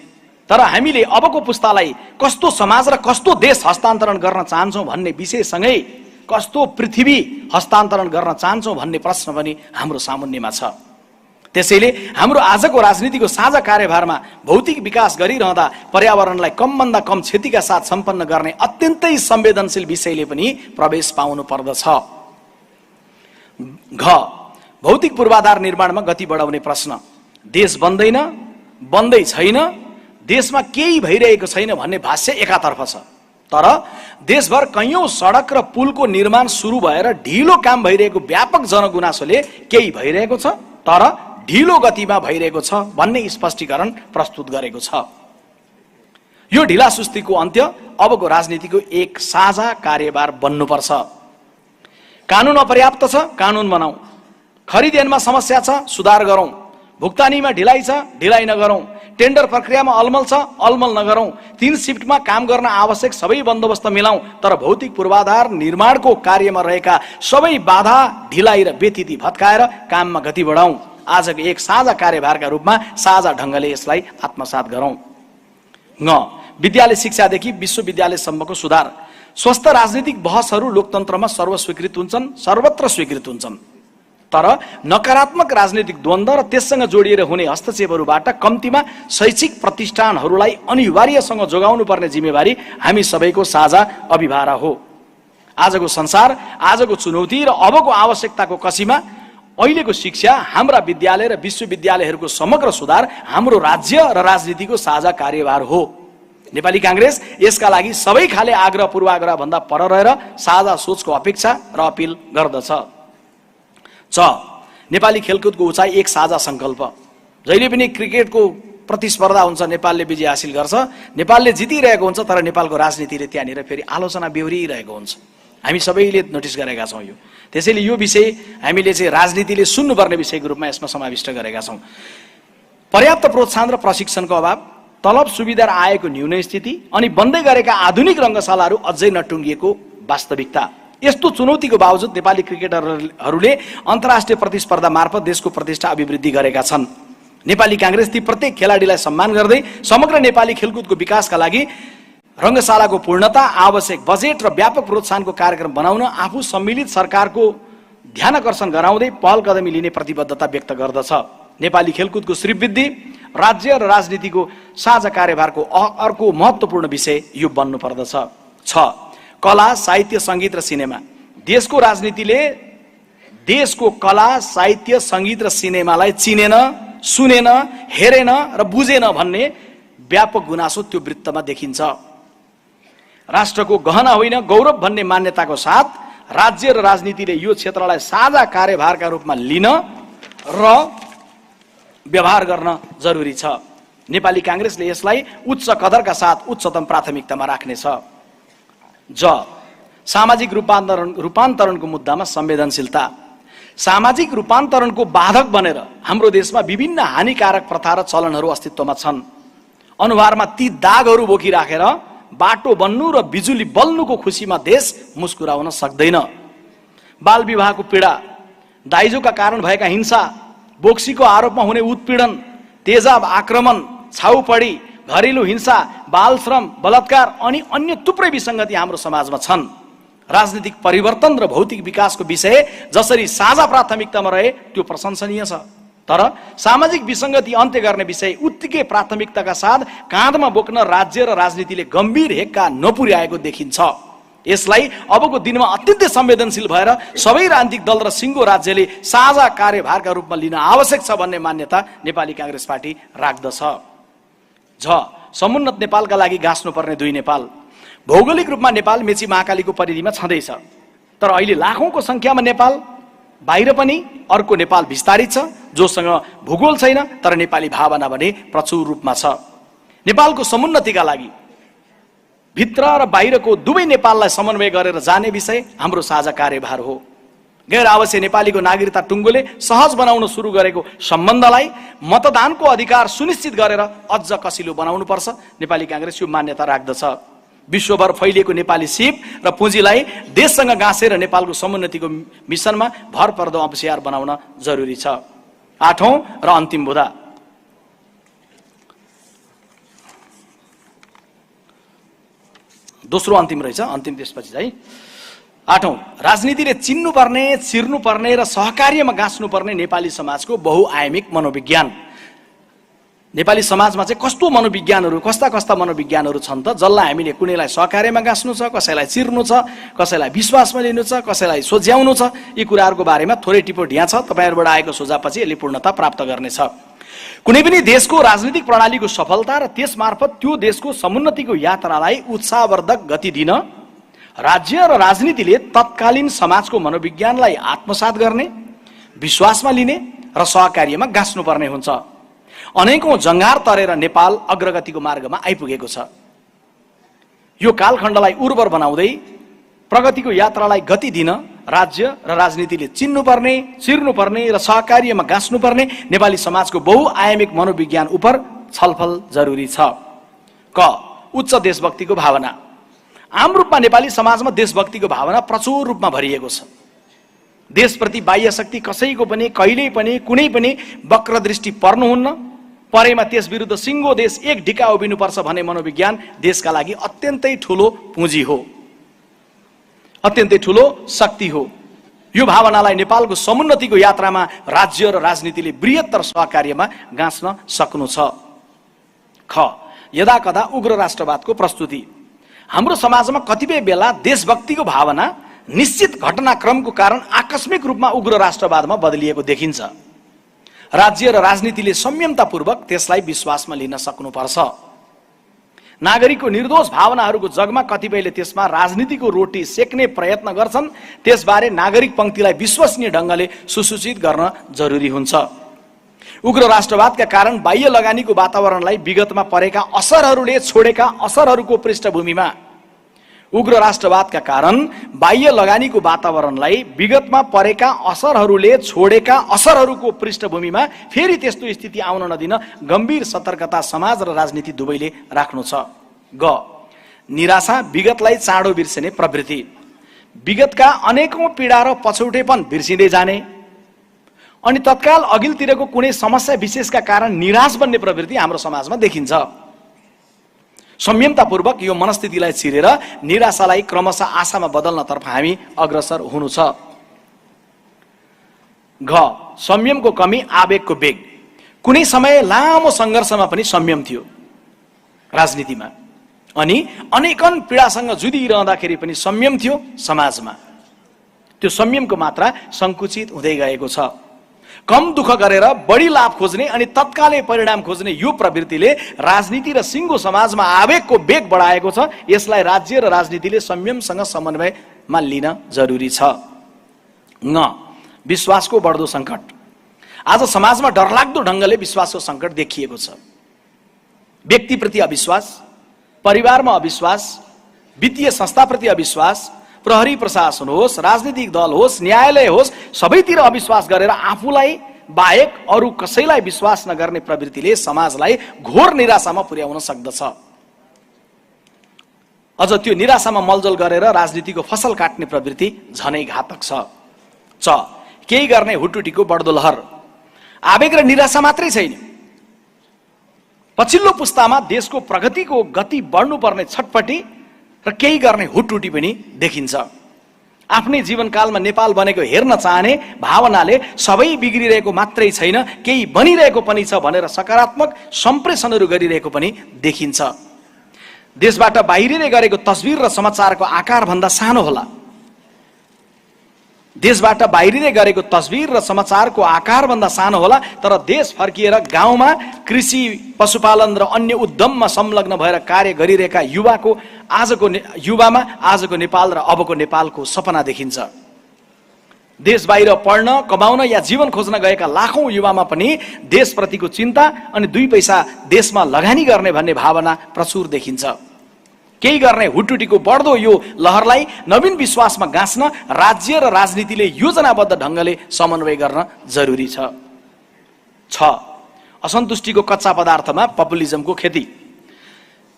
तर हामीले अबको पुस्तालाई कस्तो समाज र कस्तो देश हस्तान्तरण गर्न चाहन्छौँ भन्ने विषयसँगै कस्तो पृथ्वी हस्तान्तरण गर्न चाहन्छौँ भन्ने प्रश्न पनि हाम्रो सामुन्यमा छ। त्यसैले हाम्रो आजको राजनीतिको साझा कार्यभारमा भौतिक विकास गरिरहँदा पर्यावरणलाई कमभन्दा कम क्षतिका साथ सम्पन्न गर्ने अत्यन्तै संवेदनशील विषयले पनि प्रवेश पाउनु पर्दछ। घ, भौतिक पूर्वाधार निर्माणमा गति बढाउने प्रश्न। देश बन्दैन, बन्दै छैन, देशमा केही भइरहेको छैन भन्ने भाष्य एकातर्फ छ, तर देशभर कैयौं सडक र पुलको निर्माण सुरु भएर ढिलो काम भइरहेको व्यापक जनगुनासोले केही भइरहेको छ तर ढिलो गतिमा भइरहेको छ भन्ने स्पष्टीकरण प्रस्तुत गरेको छ। यो ढिला सुस्तीको अन्त्य अबको राजनीतिको एक साझा कार्यभार बन्नुपर्छ। कानुन अपर्याप्त छ, कानुन बनाऊ। खरिद ऐनमा समस्या छ, सुधार गरौं। भुक्तानीमा ढिलाइ छ, ढिलाइ नगरौं। टेन्डर प्रक्रियामा अलमल छ, अलमल नगरौं। 3 शिफ्टमा काम गर्न आवश्यक सबै बन्दोबस्त मिलाउँ, तर भौतिक पूर्वाधार निर्माणको कार्यमा रहेका सबै बाधा, ढिलाइ र व्यतिथि भत्काएर काममा गति बढाउँ। आजको एक साझा कार्यभारका रूपमा साझा ढङ्गले यसलाई आत्मसात गरौँ। ङ, विद्यालय शिक्षादेखि विश्वविद्यालयसम्मको सुधार। स्वस्थ राजनीतिक बहसहरू लोकतन्त्रमा सर्वस्वीकृत हुन्छन्, सर्वत्र स्वीकृत हुन्छन्। तर नकारात्मक राजनीतिक द्वन्द्व र त्यससँग जोडिएर हुने हस्तक्षेपहरूबाट कम्तीमा शैक्षिक प्रतिष्ठानहरूलाई अनिवार्यसँग जोगाउनु पर्ने जिम्मेवारी हामी सबैको साझा अभिभारा हो। आजको संसार, आजको चुनौती र अबको आवश्यकताको कसीमा अहिलेको शिक्षा, हाम्रा विद्यालय र विश्वविद्यालयहरूको समग्र सुधार हाम्रो राज्य र राजनीतिको साझा कार्यभार हो। नेपाली कांग्रेस यसका लागि सबै खाले आग्रह पूर्वाग्रह भन्दा पर रहेर साझा सोचको अपेक्षा र अपील गर्दछ। नेपाली खेलकुदको उचाइ एक साझा संकल्प। जहिले पनि क्रिकेटको प्रतिस्पर्धा हुन्छ, नेपालले विजय हासिल गर्छ, नेपालले जितिरहेको हुन्छ, तर नेपालको राजनीतिले त्यहाँनिर फेरि आलोचना बेहोरिरहेको हुन्छ। हामी सबैले नोटिस गरेका छौँ यो। त्यसैले यो विषय हामीले चाहिँ राजनीतिले सुन्नुपर्ने विषयको रूपमा यसमा समाविष्ट गरेका छौँ। पर्याप्त प्रोत्साहन र प्रशिक्षणको अभाव, तलब सुविधा र आयको न्यून स्थिति अनि बन्दै गरेका आधुनिक रङ्गशालाहरू अझै नटुङ्गिएको वास्तविकता। यस्तो चुनौतीको बावजुद नेपाली क्रिकेटरहरूले अन्तर्राष्ट्रिय प्रतिस्पर्धा मार्फत देशको प्रतिष्ठा अभिवृद्धि गरेका छन्। नेपाली कांग्रेस ती प्रत्येक खेलाडीलाई सम्मान गर्दै समग्र नेपाली खेलकुदको विकासका लागि रङ्गशालाको पूर्णता, आवश्यक बजेट र व्यापक प्रोत्साहनको कार्यक्रम बनाउन आफू सम्मिलित सरकारको ध्यानकर्षण गराउँदै पहल कदमी लिने प्रतिबद्धता व्यक्त गर्दछ। नेपाली खेलकुदको श्रीवृद्धि राज्य र राजनीतिको साझा कार्यभारको अर्को महत्त्वपूर्ण विषय यो बन्नु पर्दछ। 6. कला, साहित्य, सङ्गीत र सिनेमा। देशको राजनीतिले देशको कला, साहित्य, सङ्गीत र सिनेमालाई चिनेन, सुनेन, हेरेन र बुझेन भन्ने व्यापक गुनासो त्यो वृत्तमा देखिन्छ। राष्ट्रको गहना होइन गौरव भन्ने मान्यताको साथ राज्य र राजनीतिले यो क्षेत्रलाई साझा कार्यभारका रूपमा लिन र व्यवहार गर्न जरुरी छ। नेपाली कांग्रेसले यसलाई उच्च कदरका साथ उच्चतम प्राथमिकतामा राख्नेछ। सामाजिक रूपान्तरणको मुद्दामा संवेदनशीलता। सामाजिक रूपान्तरणको बाधक बनेर हाम्रो देशमा विभिन्न हानिकारक प्रथा र चलनहरू अस्तित्वमा छन्। अनुहारमा ती दागहरू बोकिराखेर बाटो बन्नु र बिजुली बल्नुको खुसीमा देश मुस्कुराउन सक्दैन। बाल विवाहको पीडा, दाइजोका कारण भएका हिंसा, बोक्सीको आरोपमा हुने उत्पीडन, तेजाब आक्रमण, छाउपडी, घरेलु हिंसा, बाल श्रम, बलात्कार अनि अन्य थुप्रै विसङ्गति हाम्रो समाजमा छन्। राजनीतिक परिवर्तन र भौतिक विकासको विषय जसरी साझा प्राथमिकतामा रहे त्यो प्रशंसनीय छ, तर सामाजिक विसङ्गति अन्त्य गर्ने विषय उत्तिकै प्राथमिकताका साथ काँधमा बोक्न राज्य र राजनीतिले गम्भीर हेक्का नपुर्याएको देखिन्छ। यसलाई अबको दिनमा अत्यन्तै संवेदनशील भएर सबै राजनीतिक दल र सिङ्गो राज्यले साझा कार्यभारका रूपमा लिन आवश्यक छ भन्ने मान्यता नेपाली कांग्रेस पार्टी राख्दछ। समुन्नत नेपालका लागि गाँच्नुपर्ने 2 नेपाल। भौगोलिक रूपमा नेपाल मेची महाकालीको परिधिमा छँदैछ, तर अहिले लाखौंको संख्यामा नेपाल बाहिर पनि अर्को नेपाल विस्तारित छ, जोसँग भूगोल छैन तर नेपाली भावना भने प्रचुर रूपमा छ। नेपालको समुन्नतिका लागि भित्र र बाहिरको दुवै नेपाललाई समन्वय गरेर जाने विषय हाम्रो साझा कार्यभार हो। गैर आवश्यक नेपालीको नागरिकता टुङ्गोले सहज बनाउन सुरु गरेको सम्बन्धलाई मतदानको अधिकार सुनिश्चित गरेर अझ कसिलो बनाउनु पर्छ। नेपाली कांग्रेस यो मान्यता राख्दछ। विश्वभर फैलिएको नेपाली सिप र पुँजीलाई देशसँग गाँसेर नेपालको समुन्नतिको मिसनमा भरपर्दो अंशीदार बनाउन जरुरी छ। 8औं र अन्तिम बुँदा, दोस्रो अन्तिम रहेछ, अन्तिम त्यसपछि चाहिँ 8औं, राजनीतिले चिन्नुपर्ने, चिर्नुपर्ने र सहकार्यमा गाँच्नुपर्ने नेपाली समाजको बहुआयामिक मनोविज्ञान। नेपाली समाजमा चाहिँ कस्तो मनोविज्ञानहरू, कस्ता मनोविज्ञानहरू छन् त, जसलाई हामीले कुनैलाई सहकार्यमा गाँच्नु छ, कसैलाई चिर्नु छ, कसैलाई विश्वासमा लिनु छ, कसैलाई सोझ्याउनु छ। यी कुराहरूको बारेमा थोरै टिपोट यहाँ छ। तपाईहरुबाट आएको सुझावपछि यसले पूर्णता प्राप्त गर्नेछ। कुनै पनि देशको राजनीतिक प्रणालीको सफलता र त्यसमार्फत त्यो देशको समुन्नतिको यात्रालाई उत्साहवर्धक गति दिन राज्य र राजनीतिले तत्कालीन समाजको मनोविज्ञानलाई आत्मसात गर्ने, विश्वासमा लिने र सहकार्यमा गाँच्नुपर्ने हुन्छ। अनेकौं जंगार तरेर नेपाल अग्रगतिको मार्गमा आइपुगेको छ। यो कालखण्डलाई उर्वर बनाउँदै प्रगतिको यात्रालाई गति दिन राज्य र राजनीतिले चिन्नुपर्ने, चिर्नुपर्ने र सहकार्यमा गाँच्नुपर्ने नेपाली समाजको बहुआयामिक मनोविज्ञान उपर छलफल जरुरी छ। क, उच्च देशभक्तिको भावना। आम रूपमा नेपाली समाजमा देशभक्तिको भावना प्रचुर रूपमा भरिएको छ। देशप्रति बाह्य शक्ति कसैको पनि कहिल्यै पनि कुनै पनि वक्र दृष्टि पर्नुहुन्न। परेमा त्यस विरुद्ध सिङ्गो देश एक ढिका उभिनुपर्छ भन्ने मनोविज्ञान देशका लागि अत्यन्तै ठूलो पुँजी हो, अत्यन्तै ठूलो शक्ति हो। यो भावनालाई नेपालको समुन्नतिको यात्रामा राज्य र राजनीतिले बृहत्तर सहकार्यमा गाँच्न सक्नु छ। ख, यदाकदा उग्र राष्ट्रवादको प्रस्तुति। हाम्रो समाजमा कतिपय बेला देशभक्तिको भावना निश्चित घटनाक्रमको कारण आकस्मिक रूपमा उग्र राष्ट्रवादमा बदलिएको देखिन्छ। राज्य र राजनीतिले संयमतापूर्वक त्यसलाई विश्वासमा लिन सक्नुपर्छ। नागरिकको निर्दोष भावनाहरूको जगमा कतिपयले त्यसमा राजनीतिको रोटी सेक्ने प्रयत्न गर्छन्। त्यसबारे नागरिक पंक्तिलाई विश्वसनीय ढंगले सुसूचित गर्न जरुरी हुन्छ। उग्र राष्ट्रवादका कारण बाह्य लगानीको वातावरणलाई विगतमा परेका असरहरूले छोडेका असरहरूको पृष्ठभूमिमा उग्र राष्ट्रवादका कारण बाह्य लगानीको वातावरणलाई विगतमा परेका असरहरूले छोडेका असरहरूको पृष्ठभूमिमा फेरि त्यस्तो स्थिति आउन नदिन गम्भीर सतर्कता समाज र राजनीति दुवैले राख्नु छ। ग, निराशा विगतलाई चाँडो बिर्सिने प्रवृत्ति। विगतका अनेकौं पीडा र पछौटेपन बिर्सिँदै जाने अनि तत्काल अघिल्तिरको कुनै समस्या विशेषका कारण निराश बन्ने प्रवृत्ति हाम्रो समाजमा देखिन्छ। संयमतापूर्वक यो मनस्थितिलाई चिरेर निराशालाई क्रमशः आशामा बदल्नतर्फ हामी अग्रसर हुनु छ। घ, संयमको कमी, आवेगको वेग। कुनै समय लामो संघर्षमा पनि संयम थियो राजनीतिमा, अनि अनेकन पीडासँग जुधिरहँदाखेरि पनि संयम थियो समाजमा। त्यो संयमको मात्रा संकुचित हुँदै गएको छ। कम दुःख गरेर बढी लाभ खोज्ने अनि तत्कालै परिणाम खोज्ने यो प्रवृत्तिले राजनीति र सिङ्गो समाजमा आवेगको वेग बढाएको छ। यसलाई राज्य र राजनीतिले संयमसँग समन्वयमा लिन जरुरी छ। ङ, विश्वासको बढ्दो संकट। आज समाजमा डरलाग्दो ढंगले विश्वासको संकट देखिएको छ। व्यक्तिप्रति अविश्वास, परिवारमा अविश्वास, वित्तीय संस्थाप्रति अविश्वास, प्रहरी प्रशासन होस्, राजनीतिक दल होस्, न्यायालय होस्, सबैतिर अविश्वास गरेर आफूलाई बाहेक अरू कसैलाई विश्वास नगर्ने प्रवृत्तिले समाजलाई घोर निराशामा पुर्याउन सक्दछ। अझ त्यो निराशामा मलजल गरेर राजनीतिको फसल काट्ने प्रवृत्ति झनै घातक छ। च, केही गर्ने हुटुटीको बढ्दो लहर। आवेग र निराशा मात्रै छैन, पछिल्लो पुस्तामा देशको प्रगतिको गति बढ्नुपर्ने छटपटी र केही गर्ने हुटुटी पनि देखिन्छ। आफ्नै जीवनकालमा नेपाल बनेको हेर्न चाहने भावनाले सबै बिग्रिरहेको मात्रै छैन, केही बनिरहेको पनि छ भनेर सकारात्मक सम्प्रेषणहरू गरिरहेको पनि देखिन्छ। देशबाट बाहिरिने गरेको तस्बिर र समाचारको आकार भन्दा सानो होला। देशबाट बाहिरिने गरेको तस्बिर र समाचारको आकार भन्दा सानो होला, तर देश फर्किएर गाउँमा कृषि, पशुपालन र अन्य उद्यममा संलग्न भएर कार्य गरिरहेका युवामा आजको नेपाल र अबको नेपालको सपना देखिन्छ। देश बाहिर पढ्न, कमाउन या जीवन खोज्न गएका लाखौं युवामा पनि देशप्रतिको चिन्ता अनि दुई पैसा देशमा लगानी गर्ने भन्ने भावना प्रचुर देखिन्छ। केही गर्ने हुटुटीको बढ्दो यो लहरलाई नवीन विश्वासमा गाँच्न राज्य र राजनीतिले योजनाबद्ध ढंगले समन्वय गर्न जरुरी छ। छ, असन्तुष्टिको कच्चा पदार्थमा पपुलिजमको खेती।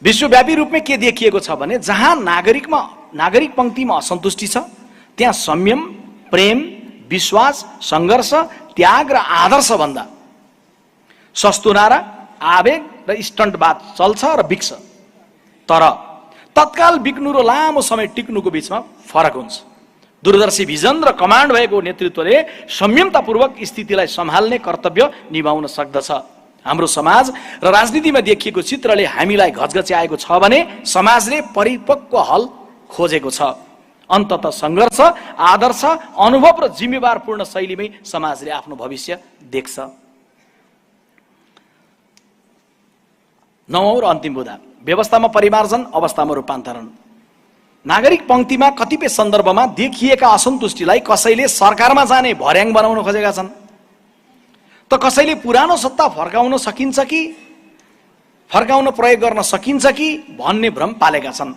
विश्वव्यापी रूपमा के देखिएको छ भने जहाँ नागरिक पंक्तिमा असन्तुष्टि छ त्यहाँ संयम, प्रेम, विश्वास, संघर्ष, त्याग र आदर्श भन्दा सस्तो नारा, आवेग र स्टन्टवाद चल्छ र बिक्छ। तर तत्काल बिक्नु र लामो समय टिक्नुको बीचमा फरक हुन्छ। दूरदर्शी भिजन र कमान्ड भएको नेतृत्वले संयमतापूर्वक स्थितिलाई सम्हाल्ने कर्तव्य निभाउन सक्दछ। हाम्रो समाज र राजनीतिमा देखिएको चित्रले हामीलाई घचघच्याएको छ भने समाजले परिपक्व हल खोजेको छ। अन्ततः संघर्ष, आदर्श, अनुभव र जिम्मेवारपूर्ण शैलीमै समाजले आफ्नो भविष्य देख्छ। 9औं र अन्तिम बुँदा, व्यवस्थामा परिमार्जन, अवस्थामा रूपान्तरण। नागरिक पंक्तिमा कतिपय सन्दर्भमा देखिएका असन्तुष्टिलाई कसैले सरकारमा जाने भर्याङ बनाउन खोजेका छन्, त कसैले पुरानो सत्ता फर्काउन सकिन्छ कि फर्काउन प्रयोग गर्न सकिन्छ कि भन्ने भ्रम पालेका छन्।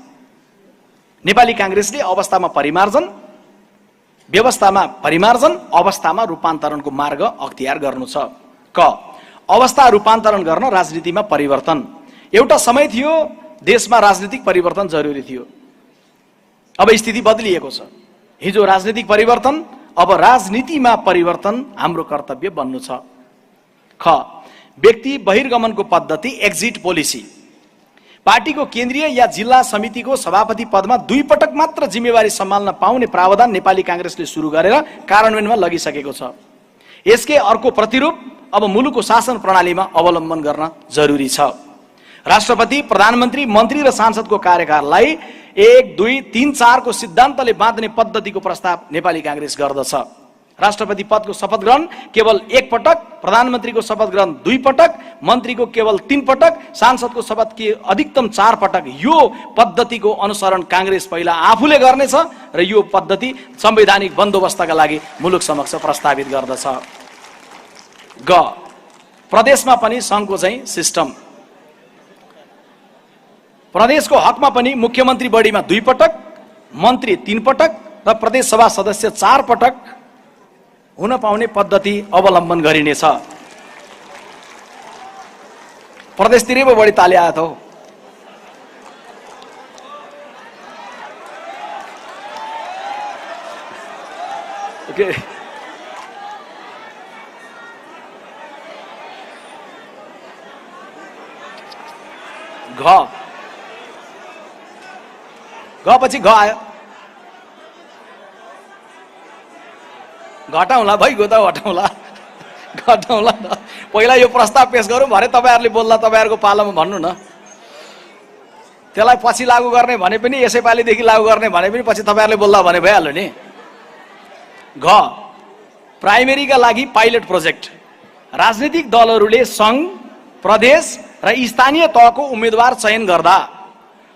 नेपाली कांग्रेसले अवस्थामा परिमार्जन, व्यवस्थामा परिमार्जन, अवस्थामा रूपान्तरणको मार्ग अख्तियार गर्नु छ। क, अवस्था रूपान्तरण गर्न राजनीतिमा परिवर्तन। एउटा समय थियो देशमा राजनीतिक परिवर्तन जरुरी थियो, अब स्थिति बदलिएको छ। हिजो राजनीतिक परिवर्तन, अब राजनीतिमा परिवर्तन हाम्रो कर्तव्य बन्नु छ। ख, व्यक्ति बहिर्गमनको पद्धति, एक्जिट पोलिसी। पार्टीको केन्द्रीय या जिल्ला समितिको सभापति पदमा 2 पटक मात्र जिम्मेवारी सम्हाल्न पाउने प्रावधान नेपाली कांग्रेसले सुरु गरेर कार्यान्वयनमा लगिसकेको छ। यसकै अर्को प्रतिरूप अब मुलुकको शासन प्रणालीमा अवलम्बन गर्न जरुरी छ। राष्ट्रपति, प्रधानमन्त्री, मन्त्री र सांसदको कार्यकाललाई 1, 2, 3, 4 को सिद्धान्तले बाँध्ने पद्धतिको प्रस्ताव नेपाली कांग्रेस गर्दछ। राष्ट्रपति पदको शपथ ग्रहण केवल 1 पटक, प्रधानमन्त्रीको शपथ ग्रहण 2 पटक, मन्त्रीको केवल 3 पटक, सांसदको शपथ के अधिकतम 4 पटक। यो पद्धतिको अनुसरण कांग्रेस पहिला आफूले गर्नेछ र यो पद्धति संवैधानिक बन्दोबस्तका लागि मुलुक समक्ष प्रस्तावित गर्दछ। ग, प्रदेशमा पनि संघको चाहिँ सिस्टम। प्रदेशको हकमा पनि मुख्यमन्त्री बढीमा 2 पटक, मन्त्री 3 पटक र प्रदेश सभा सदस्य 4 पटक हुन पाउने पद्धति अवलम्बन गरिनेछ। प्रदेशतिरै पो बढी ताली आयो त हो। ओके, घ पछि घ आयो। घटाउला भइगयो त, घटाउला न। पहिला यो प्रस्ताव पेश गरौँ, भरे तपाईहरुले बोल्दा तपाईहरुको पालामा भन्नु न। त्यसलाई पछि लागू गर्ने भने पनि, यसै पालिदेखि लागू गर्ने भने पनि पछि तपाईहरुले बोल्दा भने भइहाल्यो नि। घ, प्राइमेरीका लागि पाइलट प्रोजेक्ट। राजनीतिक दलहरूले संघ, प्रदेश र स्थानीय तहको उम्मेदवार चयन गर्दा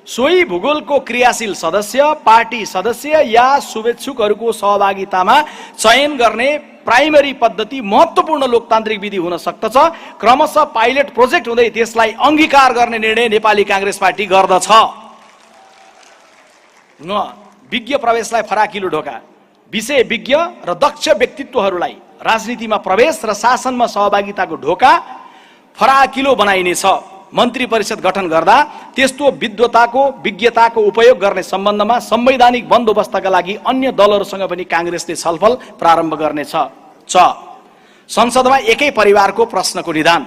सोही भूगोलको क्रियाशील सदस्य, पार्टी सदस्य या शुभेच्छुकहरूको सहभागितामा चयन गर्ने प्राइमरी पद्धति महत्त्वपूर्ण लोकतान्त्रिक विधि हुन सक्दछ। क्रमशः पाइलट प्रोजेक्ट हुँदै त्यसलाई अंगीकार गर्ने निर्णय नेपाली कांग्रेस पार्टी गर्दछ। न, विज्ञ प्रवेशलाई फराकिलो ढोका। विषय विज्ञ र दक्ष व्यक्तित्वहरूलाई राजनीतिमा प्रवेश र शासनमा सहभागिताको ढोका फराकिलो बनाइनेछ। मन्त्री परिषद गठन गर्दा त्यस्तो विद्वताको, विज्ञताको उपयोग गर्ने सम्बन्धमा संवैधानिक बन्दोबस्तका लागि अन्य दलहरूसँग पनि कांग्रेसले छलफल प्रारम्भ गर्नेछ। च, संसदमा एकै परिवारको प्रश्नको निदान।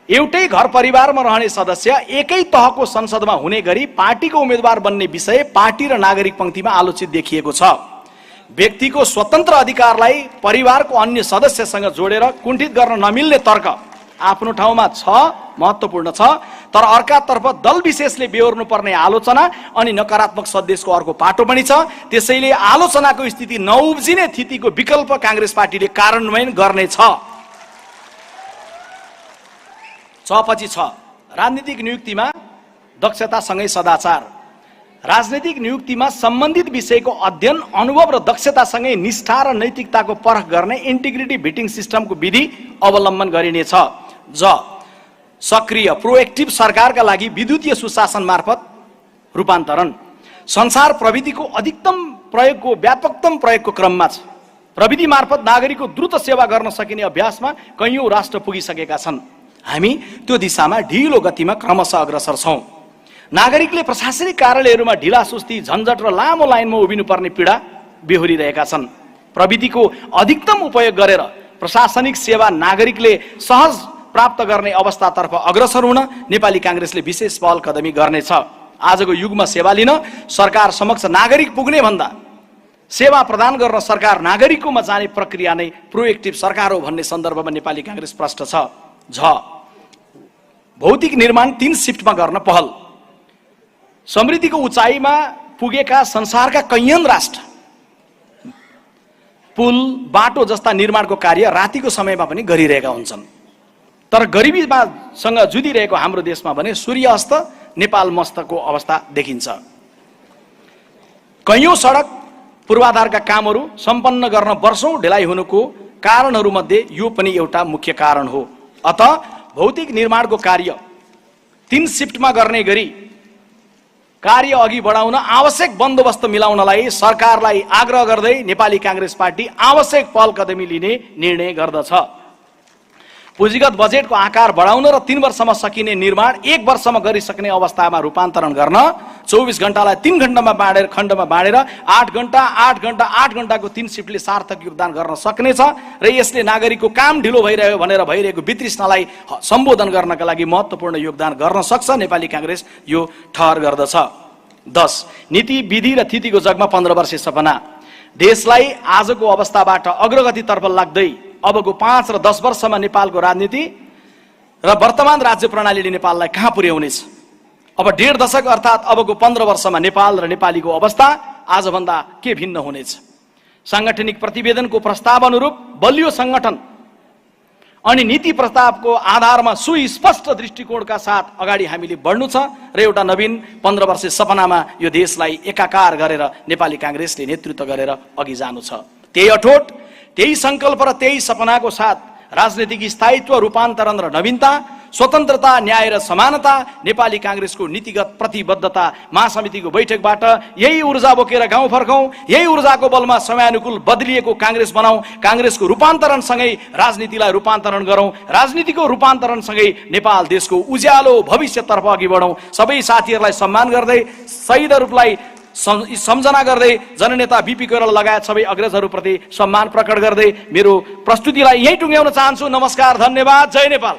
एउटै घर परिवारमा रहने सदस्य एकै तहको संसदमा हुने गरी पार्टीको उम्मेदवार बन्ने विषय पार्टी र नागरिक पंक्तिमा आलोचित देखिएको छ। व्यक्तिको स्वतन्त्र अधिकारलाई परिवारको अन्य सदस्यसँग जोडेर कुण्ठित गर्न नमिल्ने तर्क आफ्नो ठाउँमा छ, महत्त्वपूर्ण छ, तर अर्कातर्फ दल विशेषले बेहोर्नु पर्ने आलोचना अनि नकारात्मक सन्देशको अर्को पाटो पनि छ। त्यसैले आलोचनाको स्थिति नउब्जिने स्थितिको विकल्प कांग्रेस पार्टीले कार्यान्वयन गर्नेछ। छ पछि छ, राजनीतिक नियुक्तिमा दक्षतासँगै सदाचार। राजनीतिक नियुक्तिमा सम्बन्धित विषयको अध्ययन, अनुभव र दक्षतासँगै निष्ठा र नैतिकताको परख गर्ने इन्टिग्रिटी भेटिङ सिस्टमको विधि अवलम्बन गरिनेछ। ज, सक्रिय प्रोएक्टिभ सरकारका लागि विद्युतीय सुशासन मार्फत रूपान्तरण। संसार प्रविधिको अधिकतम प्रयोगको व्यापकतम प्रयोगको क्रममा छ। प्रविधि मार्फत नागरिकको द्रुत सेवा गर्न सकिने अभ्यासमा कैयौं राष्ट्र पुगिसकेका छन्। हामी त्यो दिशामा ढिलो गतिमा क्रमशः अग्रसर छौं। नागरिकले प्रशासनिक कार्यालयहरूमा ढिला सुस्ती, झन्झट र लामो लाइनमा उभिनुपर्ने पीडा बेहोरिरहेका छन्। प्रविधिको अधिकतम उपयोग गरेर प्रशासनिक सेवा नागरिकले सहज प्राप्त गर्ने अवस्थातर्फ अग्रसर हुन नेपाली कांग्रेसले विशेष पहल कदमी गर्नेछ। आजको युगमा सेवा लिन सरकार समक्ष नागरिक पुग्ने भन्दा सेवा प्रदान गर्न सरकार नागरिककोमा जाने प्रक्रिया नै प्रोएक्टिभ सरकार हो भन्ने सन्दर्भमा नेपाली कांग्रेस प्रष्ट छ। झ, भौतिक निर्माण 3 शिफ्टमा गर्न पहल। समृद्धिको उचाइमा पुगेका संसारका कैयन राष्ट्र पुल, बाटो जस्ता निर्माणको कार्य रातिको समयमा पनि गरिरहेका हुन्छन्। तर गरिबीसँग जुधिरहेको हाम्रो देशमा भने सूर्यास्त नेपाल मस्तको अवस्था देखिन्छ। कैयौं सडक पूर्वाधारका कामहरू सम्पन्न गर्न वर्षौं ढिलाइ हुनुको कारणहरूमध्ये यो पनि एउटा मुख्य कारण हो। अत भौतिक निर्माणको कार्य 3 शिफ्टमा गर्ने गरी कार्य अघि बढाउन आवश्यक बन्दोबस्त मिलाउनलाई सरकारलाई आग्रह गर्दै नेपाली कांग्रेस पार्टी आवश्यक पहल कदमी लिने निर्णय गर्दछ। पुँजीगत बजेटको आकार बढाउन र 3 वर्षमा सकिने निर्माण 1 वर्षमा गरिसक्ने अवस्थामा रूपान्तरण गर्न 24 घण्टालाई 3 खण्डमा बाँडेर 8 घण्टा 8 घण्टा 8 घण्टाको 3 शिफ्टले सार्थक योगदान गर्न सक्नेछ र यसले नागरिकको काम ढिलो भइरह्यो भनेर भइरहेको वितृष्णालाई सम्बोधन गर्नका लागि महत्त्वपूर्ण योगदान गर्न सक्छ। नेपाली कांग्रेस यो ठहर गर्दछ। 10 नीति विधि र थितिको जगमा 15 वर्षे सपना। देशलाई आजको अवस्थाबाट अग्रगतितर्फ लाग्दै अबको 5 र 10 वर्षमा नेपालको राजनीति र वर्तमान राज्य प्रणालीले नेपाललाई कहाँ पुर्याउनेछ? अब 1.5 दशक अर्थात् अबको 15 वर्षमा नेपाल र नेपालीको अवस्था आजभन्दा के भिन्न हुनेछ? सांगठनिक प्रतिवेदनको प्रस्ताव अनुरूप बलियो संगठन अनि नीति प्रस्तावको आधारमा सुस्पष्ट दृष्टिकोणका साथ अगाडि हामीले बढ्नु छ र एउटा नवीन 15 वर्षे सपनामा यो देशलाई एकाकार गरेर नेपाली कांग्रेसले नेतृत्व गरेर अघि जानु छ। त्यही अठोट, त्यही संकल्प र त्यही सपनाको साथ राजनीतिक स्थायित्व, रूपान्तरण र नवीनता, स्वतन्त्रता, न्याय र समानता, नेपाली कांग्रेसको नीतिगत प्रतिबद्धता महासमितिको बैठकबाट यही ऊर्जा बोकेर गाउँ फर्कौं, यही ऊर्जाको बलमा समयानुकूल बदलिएको कांग्रेस बनाऊ, कांग्रेसको रूपान्तरणसँगै राजनीतिलाई रूपान्तरण गरौं, राजनीतिको रूपान्तरणसँगै नेपाल देशको उज्यालो भविष्यतर्फ अघि बढौं। सबै साथीहरूलाई सम्मान गर्दै, शहीदहरूलाई सम्झना गर्दै, जननेता बीपी कोइराला लगायत सबै अग्रजहरूप्रति सम्मान प्रकट गर्दै मेरो प्रस्तुतिलाई यही टुङ्ग्याउन चाहन्छु। नमस्कार, धन्यवाद, जय नेपाल।